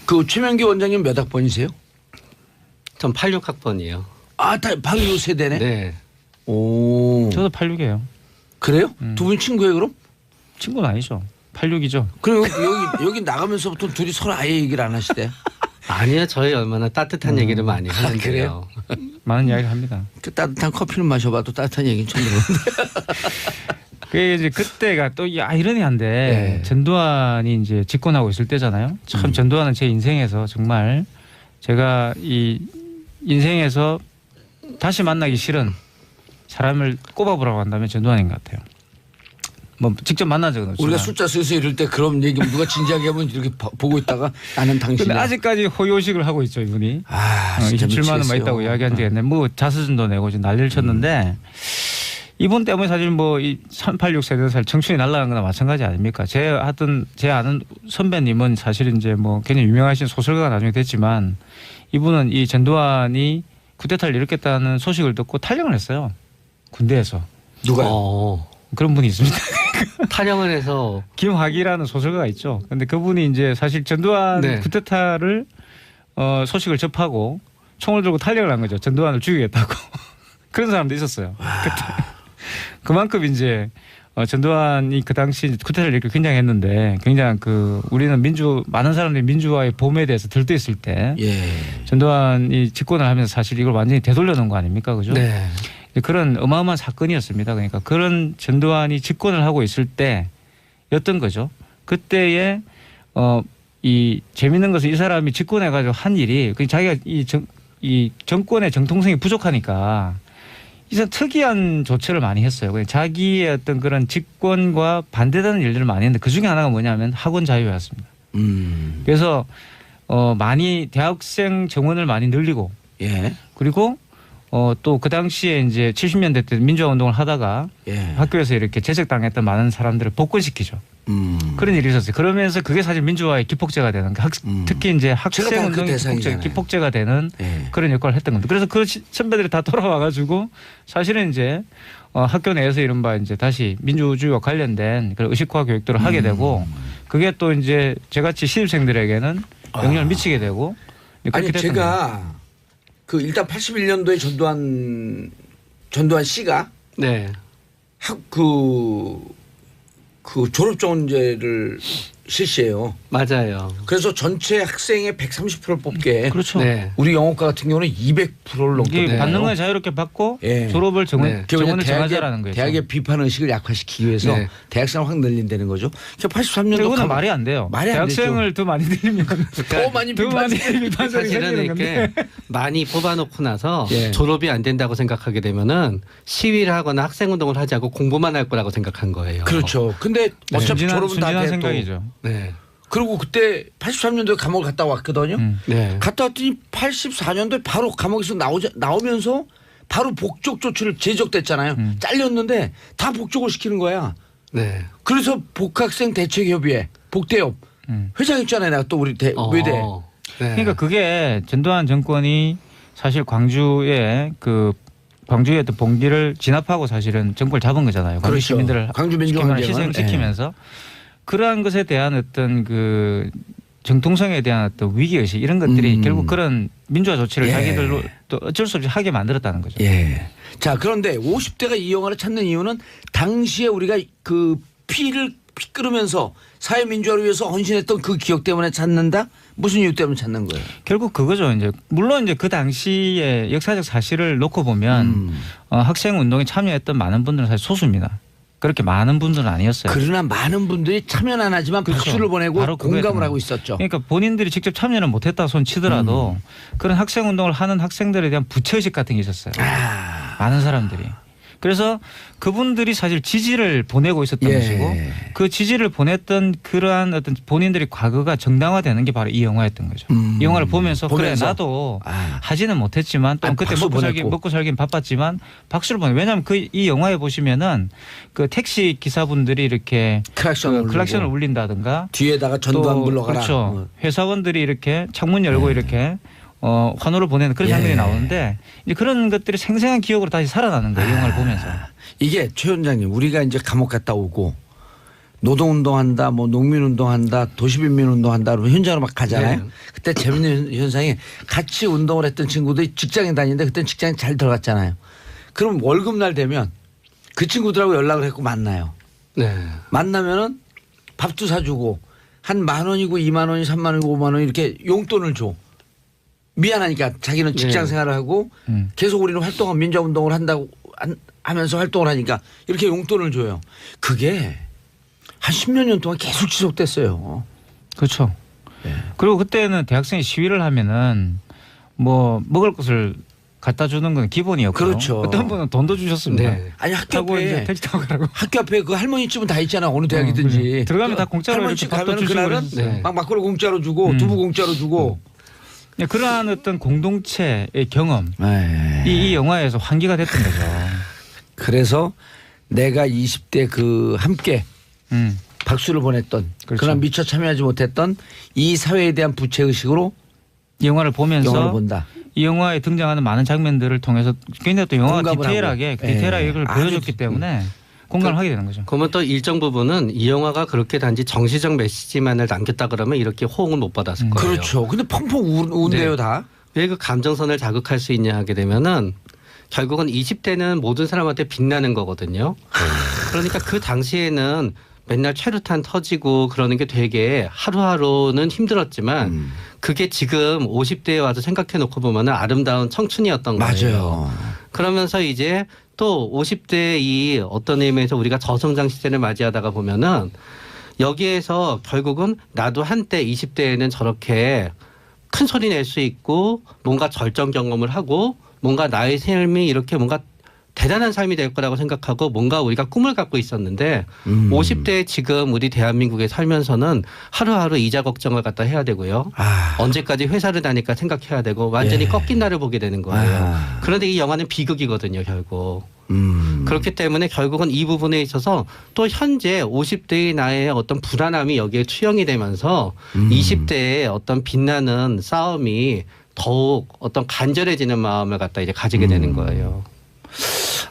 그 최명기 원장님 몇 학번이세요? 전 86학번이에요. 아, 다 바로 요 세대네. 네. 오. 저도 86이에요. 그래요? 두 분 친구예요, 그럼? 친구는 아니죠. 86이죠. 그럼 여기 나가면서부터 둘이 서로 아예 얘기를 안 하시대. 아니요, 저희 얼마나 따뜻한 얘기를 많이 하는데요. 많은 이야기를 합니다. 그 따뜻한 커피를 마셔봐도 따뜻한 얘기는 처음 들었는데. 그게 이제 그때가 또 아이러니한데 네. 전두환이 이제 집권하고 있을 때잖아요. 참 전두환은 제 인생에서 정말 제가 이 인생에서 다시 만나기 싫은 사람을 꼽아보라고 한다면 전두환인 것 같아요. 뭐 직접 만난 적은 없지만. 우리가 숫자 쓰서 이럴 때 그럼 얘기 누가 진지하게 하면 이렇게 보고 있다가 나는 근데 당신이야. 아직까지 호요식을 하고 있죠 이분이. 아, 진짜 27만 원만 미치겠어요. 있다고 이야기한 적이 있는데 뭐 자수전도 내고 지금 난리를 쳤는데 이분 때문에 사실 뭐 이 386 세대 살 청춘이 날아간 거나 마찬가지 아닙니까? 제 아는 선배님은 사실 이제 뭐 굉장히 유명하신 소설가가 나중에 됐지만 이분은 이 전두환이 쿠데타를 일으켰다는 소식을 듣고 탈영을 했어요. 군대에서. 누가요? 그런 분이 있습니다. 탄영을 해서 김학이라는 소설가가 있죠. 근데 그분이 이제 사실 전두환 네. 쿠데타를 소식을 접하고 총을 들고 탈영을 한 거죠. 전두환을 죽이겠다고. 그런 사람도 있었어요. 그때. 그만큼 이제 전두환이 그 당시 쿠데타를 일으키고 굉장했는데 굉장히 그 우리는 많은 사람들이 민주화의 봄에 대해서 들떠있을 때 예. 전두환이 집권을 하면서 사실 이걸 완전히 되돌려 놓은 거 아닙니까? 그죠? 네. 그런 어마어마한 사건이었습니다. 그러니까 그런 전두환이 집권을 하고 있을 때였던 거죠. 그때에 이 재밌는 것은 이 사람이 집권해가지고 한 일이 자기가 이 정권의 정통성이 부족하니까 이런 특이한 조처를 많이 했어요. 그냥 자기의 어떤 그런 집권과 반대되는 일들을 많이 했는데 그 중에 하나가 뭐냐면 학원 자유였습니다. 그래서 많이 대학생 정원을 많이 늘리고 예. 그리고 또 그 당시에 이제 70년대 때 민주화 운동을 하다가 예. 학교에서 이렇게 재직당했던 많은 사람들을 복권시키죠. 그런 일이 있었어요. 그러면서 그게 사실 민주화의 기폭제가 되는 게 특히 이제 학생 운동의 기폭제가 되는 그런 역할을 했던 겁니다. 그래서 그 선배들이 다 돌아와가지고 사실은 이제 학교 내에서 이른바 이제 다시 민주주의와 관련된 그런 의식화 교육들을 하게 되고 그게 또 이제 저같이 신입생들에게는 영향을 미치게 되고 아니 제가 그 일단 81년도에 전두환 씨가 네. 그 졸업정원제를 실시해요. 맞아요. 그래서 전체 학생의 130%를 뽑게. 그렇죠. 네. 우리 영어과 같은 경우는 200%를 넘게 받는 건 자유롭게 받고 예. 졸업을 정원을 정하자라는 거죠. 대학의 비판 의식을 약화시키기 위해서 네. 대학생을 확 늘린다는 거죠. 83년도 그건 말이 안 돼요. 말이 안 대학생을 더 많이 들리면 더 많이 비판적이 사실은 생기는 이렇게 건데. 많이 뽑아놓고 나서 예. 졸업이 안 된다고 생각하게 되면은 시위를 하거나 학생운동을 하지 않고 공부만 할 거라고 생각한 거예요. 그렇죠. 근데 어차피 졸업은 다 순진한 돼 생각이죠. 네. 그리고 그때 83년도에 감옥을 갔다 왔거든요. 네. 갔다 왔더니 84년도에 바로 감옥에서 나오면서 바로 복적 조치를 제적됐잖아요. 잘렸는데 다 복적을 시키는 거야. 네. 그래서 복학생 대책협의회 복대협 회장했잖아요. 내가 또 우리 외대. 네. 그러니까 그게 전두환 정권이 사실 광주의 어떤 봉기를 진압하고 사실은 정권을 잡은 거잖아요. 광주 그렇죠. 시민들을 광주 민주항쟁을 희생시키면서 그러한 것에 대한 어떤 그 정통성에 대한 어떤 위기의식 이런 것들이 결국 그런 민주화 조치를 자기들로 또 어쩔 수 없이 하게 만들었다는 거죠. 예. 자, 그런데 50대가 이 영화를 찾는 이유는 당시에 우리가 그 피를 끓으면서 사회민주화를 위해서 헌신했던 그 기억 때문에 찾는다? 무슨 이유 때문에 찾는 거예요? 결국 그거죠. 이제 물론 이제 그 당시의 역사적 사실을 놓고 보면 학생 운동에 참여했던 많은 분들은 사실 소수입니다. 그렇게 많은 분들은 아니었어요. 그러나 많은 분들이 참여는 안 하지만 그렇죠. 박수를 보내고 바로 공감을 하고 있었죠. 그러니까 본인들이 직접 참여는 못했다 손 치더라도 그런 학생 운동을 하는 학생들에 대한 부채의식 같은 게 있었어요. 많은 사람들이. 그래서 그분들이 사실 지지를 보내고 있었던 것이고 그 지지를 보냈던 그러한 어떤 본인들의 과거가 정당화되는 게 바로 이 영화였던 거죠. 이 영화를 보면서 그래 나도 하지는 못했지만 또 그때 먹고 살긴 바빴지만 박수를 보내. 왜냐하면 이 영화에 보시면은 그 택시 기사분들이 이렇게 클락션을 울린다든가 뒤에다가 전두환 불러가라. 그렇죠. 회사원들이 이렇게 창문 열고 이렇게 환호를 보내는 그런 장면이 나오는데 이제 그런 것들이 생생한 기억으로 다시 살아나는 거예요. 이 영화를 보면서. 이게 최 원장님 우리가 이제 감옥 갔다 오고 노동운동한다 뭐 농민운동한다 도시빈민운동한다 그러면 현장으로 막 가잖아요. 네. 그때 재밌는 현상이 같이 운동을 했던 친구들이 직장에 다니는데 그때 직장에 잘 들어갔잖아요. 그럼 월급날 되면 그 친구들하고 연락을 했고 만나요. 네. 만나면은 밥도 사주고 한 10,000원이고 20,000원이 30,000원이고 50,000원 이렇게 용돈을 줘. 미안하니까 자기는 직장 생활을 하고 계속 우리는 활동한 민주화운동을 한다고 하면서 활동을 하니까 이렇게 용돈을 줘요. 그게 한 10몇 년 동안 계속 지속됐어요. 그렇죠. 그리고 그때는 대학생이 시위를 하면은 뭐 먹을 것을 갖다 주는 건 기본이었고 그렇죠. 어떤 분은 돈도 주셨습니다. 네. 아니 학교 앞에 택시 타고 가라고. 학교 앞에 그 할머니 집은 다 있잖아. 어느 대학이든지. 들어가면 다 공짜로 할머니 이렇게 집 밥도 가면은 주시고 그날은 그랬어요. 막 막걸리 공짜로 주고 두부 공짜로 주고. 그러한 어떤 공동체의 경험 이 영화에서 환기가 됐던 거죠. 그래서 내가 20대 그 함께 박수를 보냈던 그렇죠. 그러나 미처 참여하지 못했던 이 사회에 대한 부채의식으로 이 영화를 보면서 영화를 본다. 이 영화에 등장하는 많은 장면들을 통해서 굉장히 또 영화가 공감을 디테일하게 이걸 보여줬기 때문에 공감을 하게 되는 거죠. 그러면 또 일정 부분은 이 영화가 그렇게 단지 정치적 메시지만을 남겼다 그러면 이렇게 호응을 못 받았을 거예요. 그렇죠. 근데 펑펑 운대요 다. 왜 그 감정선을 자극할 수 있냐 하게 되면은 결국은 20대는 모든 사람한테 빛나는 거거든요. 그러니까 그 당시에는 맨날 최루탄 터지고 그러는 게 되게 하루하루는 힘들었지만 그게 지금 50대에 와서 생각해 놓고 보면은 아름다운 청춘이었던 거예요. 맞아요. 그러면서 이제 또 50대 이 어떤 의미에서 우리가 저성장 시대를 맞이하다가 보면은 여기에서 결국은 나도 한때 20대에는 저렇게 큰 소리 낼 수 있고 뭔가 절정 경험을 하고 뭔가 나의 삶이 이렇게 뭔가 대단한 삶이 될 거라고 생각하고 뭔가 우리가 꿈을 갖고 있었는데 50대에 지금 우리 대한민국에 살면서는 하루하루 이자 걱정을 갖다 해야 되고요. 언제까지 회사를 다닐까 생각해야 되고 완전히 꺾인 날을 보게 되는 거예요. 그런데 이 영화는 비극이거든요, 결국. 그렇기 때문에 결국은 이 부분에 있어서 또 현재 50대의 나의 어떤 불안함이 여기에 투영이 되면서 20대의 어떤 빛나는 싸움이 더욱 어떤 간절해지는 마음을 갖다 이제 가지게 되는 거예요.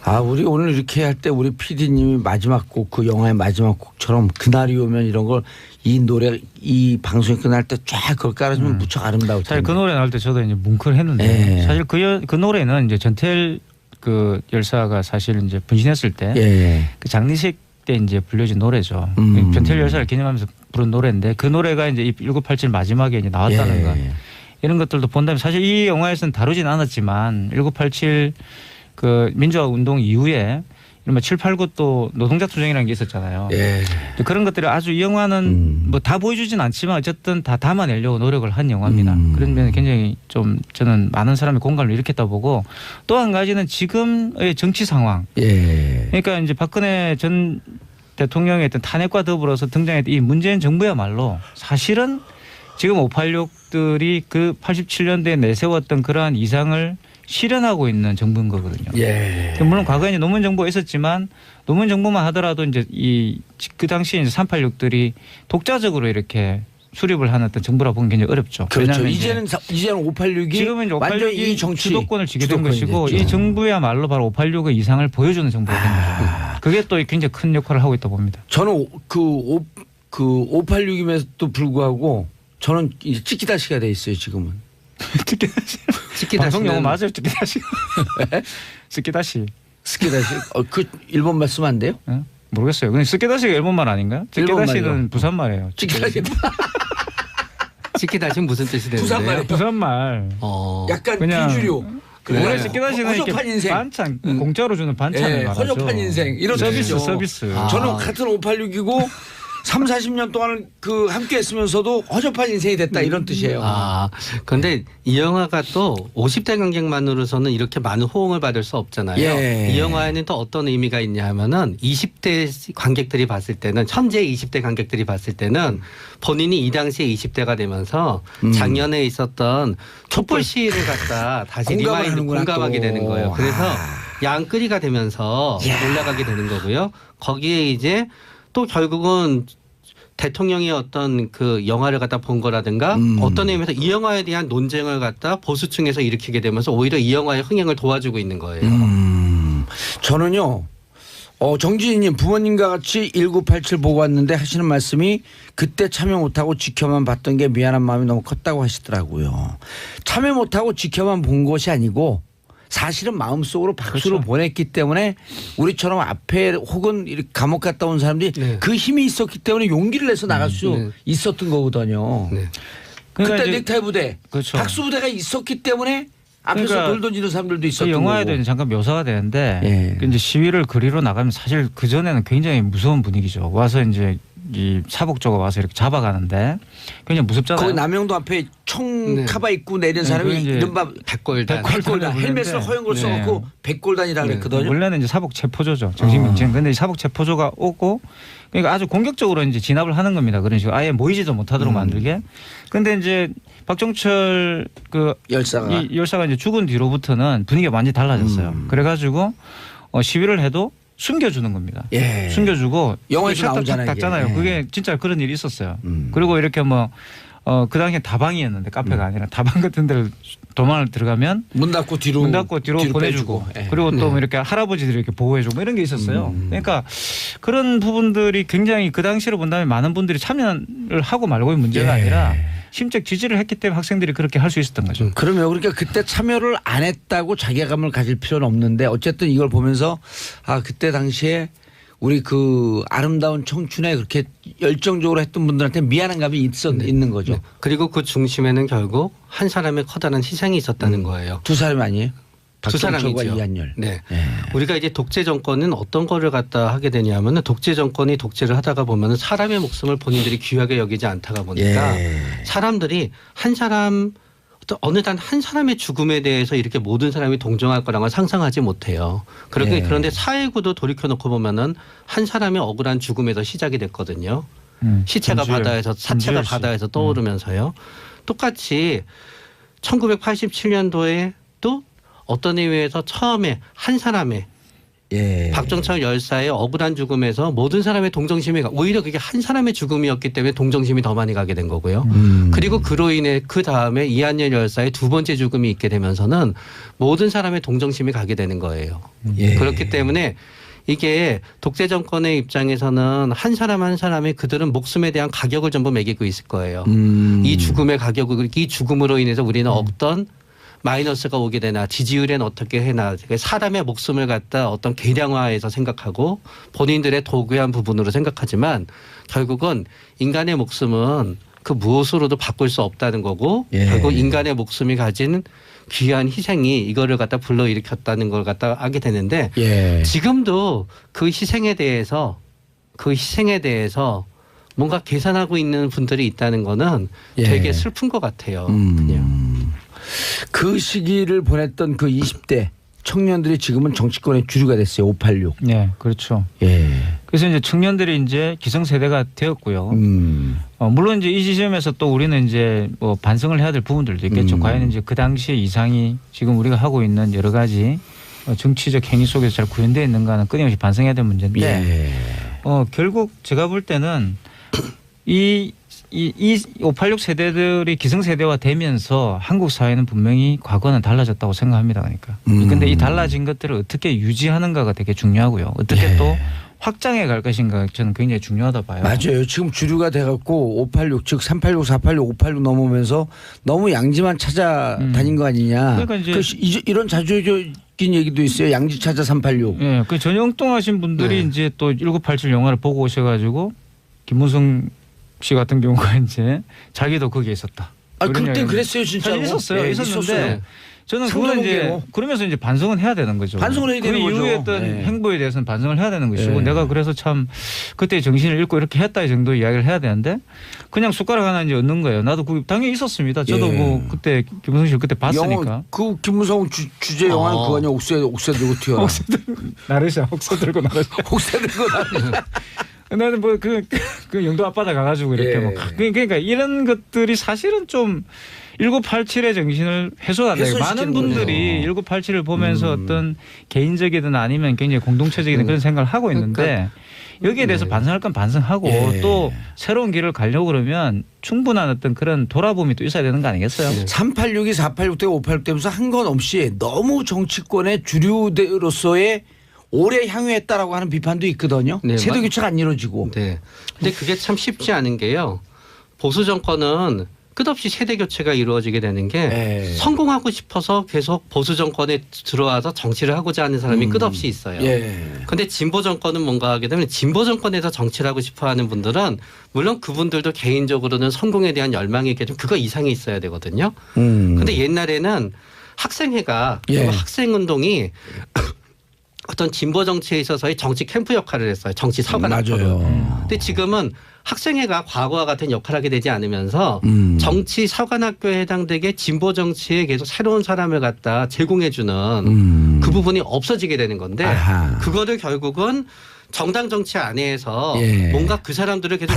아, 우리 오늘 이렇게 할 때 우리 PD님이 마지막 곡, 그 영화의 마지막 곡처럼 그날이 오면 이런 걸 이 노래, 이 방송이 끝날 때 쫙 그걸 깔아주면 무척 아름다울 텐데. 사실 그 노래 나올 때 저도 이제 뭉클했는데 사실 그 노래는 이제 전태일 그 열사가 사실 이제 분신했을 때 그 장례식 때 이제 불려진 노래죠. 전태일 열사를 기념하면서 부른 노래인데 그 노래가 이제 1987 마지막에 이제 나왔다는 거. 이런 것들도 본다면 사실 이 영화에서는 다루진 않았지만 1987 그 민주화 운동 이후에 이른바 789 또 노동자 투쟁이라는 게 있었잖아요. 그런 것들이 아주 이 영화는 뭐 다 보여주진 않지만 어쨌든 다 담아내려고 노력을 한 영화입니다. 그런 면에 굉장히 좀 저는 많은 사람이 공감을 일으켰다 보고 또 한 가지는 지금의 정치 상황. 그러니까 이제 박근혜 전 대통령의 어떤 탄핵과 더불어서 등장했던 이 문재인 정부야말로 사실은 지금 586들이 그 87년대에 내세웠던 그러한 이상을 실현하고 있는 정부인 거거든요. 물론 과거에 이제 노무현 정부가 있었지만 노무현 정부만 하더라도 이제 그 당시에 이제 386들이 독자적으로 이렇게 수립을 하는 어떤 정부라 보기 굉장히 어렵죠. 그렇죠. 이제는 586이 지금은 이제 완전 586이 이 정치 주도권을 쥐게 된 것이고 됐죠. 이 정부야말로 바로 586의 이상을 보여주는 정부가 된 거죠. 그게 또 굉장히 큰 역할을 하고 있다 봅니다. 저는 그 586임에도 불구하고 저는 이제 찍기다시가 돼 있어요 지금은. 방송 용어 맞아요, 스키다시. 스키다시. 스키다시. 그 일본 말 쓰면 안 돼요? 네? 모르겠어요. 근데 스키다시가 일본 말 아닌가요? 스키다시는 부산 말이에요. 스키다시. 치키다시는 무슨 뜻이 되는데요? 부산 말이에요. 부산 말. 약간 그냥 비주류. 원래 스키다시는 이렇게 허접한 인생. 반찬 공짜로 주는 반찬을 말하죠. 허접한 인생 이런 뜻이죠. 서비스. 저는 같은 586이고 3, 40년 동안 그 함께 했으면서도 허접한 인생이 됐다 이런 뜻이에요. 그런데 이 영화가 또 50대 관객만으로서는 이렇게 많은 호응을 받을 수 없잖아요. 이 영화에는 또 어떤 의미가 있냐 하면은 20대 관객들이 봤을 때는 현재 20대 관객들이 봤을 때는 본인이 이 당시에 20대가 되면서 작년에 있었던 촛불 시위를 갖다 다시 공감하게 되는 거예요. 그래서 양끌이가 되면서 올라가게 되는 거고요. 거기에 이제 또 결국은 대통령의 어떤 그 영화를 갖다 본 거라든가 어떤 의미에서 이 영화에 대한 논쟁을 갖다 보수층에서 일으키게 되면서 오히려 이 영화의 흥행을 도와주고 있는 거예요. 저는요. 정진희님 부모님과 같이 1987 보고 왔는데 하시는 말씀이 그때 참여 못하고 지켜만 봤던 게 미안한 마음이 너무 컸다고 하시더라고요. 참여 못하고 지켜만 본 것이 아니고 사실은 마음속으로 박수를 보냈기 때문에 우리처럼 앞에 혹은 이렇게 감옥 갔다 온 사람들이 그 힘이 있었기 때문에 용기를 내서 나갈 수 있었던 거거든요. 그러니까 그때 넥타이 부대, 박수 부대가 있었기 때문에 앞에서 돌 던지는 사람들도 있었던 거고. 영화에도 잠깐 묘사가 되는데 이제 시위를 그리로 나가면 사실 그 전에는 굉장히 무서운 분위기죠. 와서 이제 이 사복조가 와서 이렇게 잡아가는데 굉장히 무섭잖아요. 거기 남영도 앞에 총 카바 입고 내린 사람이 이른바 백골단 헬멧을 허연 걸 써놓고 백골단이라고 그랬거든요. 원래는 이제 사복 체포조죠. 정식명칭. 근데 이 사복 체포조가 오고 그러니까 아주 공격적으로 이제 진압을 하는 겁니다. 그런 식으로 아예 모이지도 못하도록 만들게. 근데 이제 박정철 그 열사가 이제 죽은 뒤로부터는 분위기가 완전히 달라졌어요. 그래가지고 시위를 해도 숨겨주는 겁니다. 숨겨주고 영화에서 나오잖아요. 닫잖아요. 그게 진짜 그런 일이 있었어요. 그리고 이렇게 뭐 그 당시에 다방이었는데 카페가 아니라 다방 같은 데를 도망을 들어가면 문 닫고 뒤로 보내주고 그리고 또 뭐 이렇게 할아버지들이 이렇게 보호해주고 뭐 이런 게 있었어요. 그러니까 그런 부분들이 굉장히 그 당시로 본다면 많은 분들이 참여를 하고 말고의 문제가 아니라 심적 지지를 했기 때문에 학생들이 그렇게 할 수 있었던 거죠. 그러면 그러니까 그때 참여를 안 했다고 자괴감을 가질 필요는 없는데 어쨌든 이걸 보면서 그때 당시에 우리 그 아름다운 청춘에 그렇게 열정적으로 했던 분들한테 미안한 감이 있는 거죠. 그리고 그 중심에는 결국 한 사람의 커다란 희생이 있었다는 거예요. 두 사람이 아니에요? 두 사람이죠. 이한열. 우리가 이제 독재 정권은 어떤 거를 갖다 하게 되냐면은 독재 정권이 독재를 하다가 보면은 사람의 목숨을 본인들이 귀하게 여기지 않다가 보니까 사람들이 한 사람 어느 단 한 사람의 죽음에 대해서 이렇게 모든 사람이 동정할 거라고 상상하지 못해요. 그런데 사회구도 돌이켜놓고 보면은 한 사람의 억울한 죽음에서 시작이 됐거든요. 시체가 사체가 바다에서 떠오르면서요. 똑같이 1987년도에 또 어떤 의미에서 처음에 한 사람의 예. 박정철 열사의 억울한 죽음에서 모든 사람의 동정심이 오히려 그게 한 사람의 죽음이었기 때문에 동정심이 더 많이 가게 된 거고요. 그리고 그로 인해 그 다음에 이한열 열사의 두 번째 죽음이 있게 되면서는 모든 사람의 동정심이 가게 되는 거예요. 예. 그렇기 때문에 이게 독재 정권의 입장에서는 한 사람 한 사람이 그들은 목숨에 대한 가격을 전부 매기고 있을 거예요. 이 죽음의 가격을 이 죽음으로 인해서 우리는 어떤 마이너스가 오게 되나 지지율엔 어떻게 해나 사람의 목숨을 갖다 어떤 계량화해서 생각하고 본인들의 도구한 부분으로 생각하지만 결국은 인간의 목숨은 그 무엇으로도 바꿀 수 없다는 거고 예. 결국 인간의 목숨이 가진 귀한 희생이 이거를 갖다 불러일으켰다는 걸 갖다 하게 되는데 예. 지금도 그 희생에 대해서 뭔가 계산하고 있는 분들이 있다는 거는 예. 되게 슬픈 것 같아요. 그냥. 그 시기를 보냈던 그 20대 청년들이 지금은 정치권의 주류가 됐어요. 586. 네, 그렇죠. 예. 그래서 이제 청년들이 이제 기성세대가 되었고요. 물론 이제 이 지점에서 또 우리는 이제 뭐 반성을 해야 될 부분들도 있겠죠. 과연 이제 그 당시의 이상이 지금 우리가 하고 있는 여러 가지 정치적 행위 속에서 잘 구현되어 있는가는 끊임없이 반성해야 될 문제인데 예. 결국 제가 볼 때는 이 586 세대들이 기성세대화 되면서 한국 사회는 분명히 과거는 달라졌다고 생각합니다. 그러니까. 근데 이 달라진 것들을 어떻게 유지하는가가 되게 중요하고요. 어떻게 예. 또 확장해 갈 것인가 저는 굉장히 중요하다 봐요. 맞아요. 지금 주류가 돼갖고 586 즉 386, 486, 586 넘으면서 너무 양지만 찾아다닌 거 아니냐. 그러니까 이제 이런 자조적인 얘기도 있어요. 양지 찾아 386. 예, 그 전혀 엉뚱하신 분들이 네. 이제 또 1987 영화를 보고 오셔가지고 김문성 씨 같은 경우가 이제 자기도 거기에 있었다. 아 그때 그랬어요 진짜. 사실 있었어요. 네, 있었는데 있었어요. 저는 그거는 이제 그러면서 이제 반성은 해야 되는 거죠. 반성을 해야 되는 그 거죠. 이후에 어떤 네. 행보에 대해서는 반성을 해야 되는 것이고 네. 내가 그래서 참 그때 정신을 잃고 이렇게 했다 이 정도 이야기를 해야 되는데 그냥 숟가락 하나 이제 얻는 거예요. 나도 그 당연히 있었습니다. 저도 예. 뭐 그때 김문성 씨를 그때 봤으니까. 영화, 그 김무성 주제 영화 그거 아니야. 옥새 들고 튀어라. 나르샤 혹서 들고 나르샤. 옥새 들고 나르샤. 나는 뭐 그 영도 앞바다 가가지고 이렇게 예. 뭐 그러니까 이런 것들이 사실은 좀 1987의 정신을 훼손한다. 많은 분들이 1987을 보면서 어떤 개인적이든 아니면 굉장히 공동체적인 그런 생각을 하고 있는데 여기에 대해서 반성할 건 반성하고 예. 또 새로운 길을 가려고 그러면 충분한 어떤 그런 돌아봄이 또 있어야 되는 거 아니겠어요? 386이 486 되고 586 되면서 한 건 없이 너무 정치권의 주류로서의 오래 향유했다라고 하는 비판도 있거든요. 네, 세대 교체가 안 이루어지고. 네. 근데 그게 참 쉽지 않은 게요. 보수 정권은 끝없이 세대 교체가 이루어지게 되는 게 예. 성공하고 싶어서 계속 보수 정권에 들어와서 정치를 하고자 하는 사람이 끝없이 있어요. 그런데 예. 진보 정권은 뭔가 하게 되면 진보 정권에서 정치를 하고 싶어 하는 분들은 물론 그분들도 개인적으로는 성공에 대한 열망이 있겠지만 그거 이상이 있어야 되거든요. 근데 옛날에는 학생회가 예. 학생운동이 어떤 진보 정치에 있어서의 정치 캠프 역할을 했어요. 정치 사관학교로. 맞아요. 근데 지금은 학생회가 과거와 같은 역할을 하게 되지 않으면서 정치 사관학교에 해당되게 진보 정치에 계속 새로운 사람을 갖다 제공해 주는 그 부분이 없어지게 되는 건데 아하. 그거를 결국은 정당 정치 안에서 예. 뭔가 그 사람들을 계속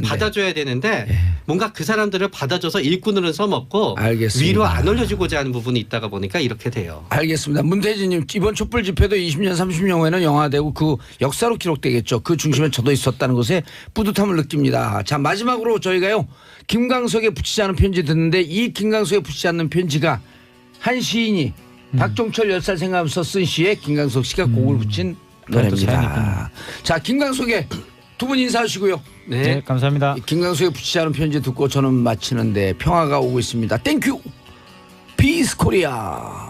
받아줘야 되는데. 예. 뭔가 그 사람들을 받아줘서 일꾼으로 써먹고 알겠습니다. 위로 안 올려주고자 하는 부분이 있다가 보니까 이렇게 돼요. 알겠습니다. 문태진님 이번 촛불 집회도 20년 30년 후에는 영화되고 그 역사로 기록되겠죠. 그 중심에 저도 있었다는 것에 뿌듯함을 느낍니다. 자 마지막으로 저희가요. 김광석에 붙이지 않은 편지 듣는데 이 김광석에 붙이지 않는 편지가 한 시인이 박종철 열살 생각하면서 쓴 시에 김광석 씨가 곡을 붙인 노래입니다. 자 김광석에 두 분 인사하시고요. 네, 감사합니다. 김광석에 붙이지 않은 편지 듣고 저는 마치는데 평화가 오고 있습니다. 땡큐. 피스 코리아.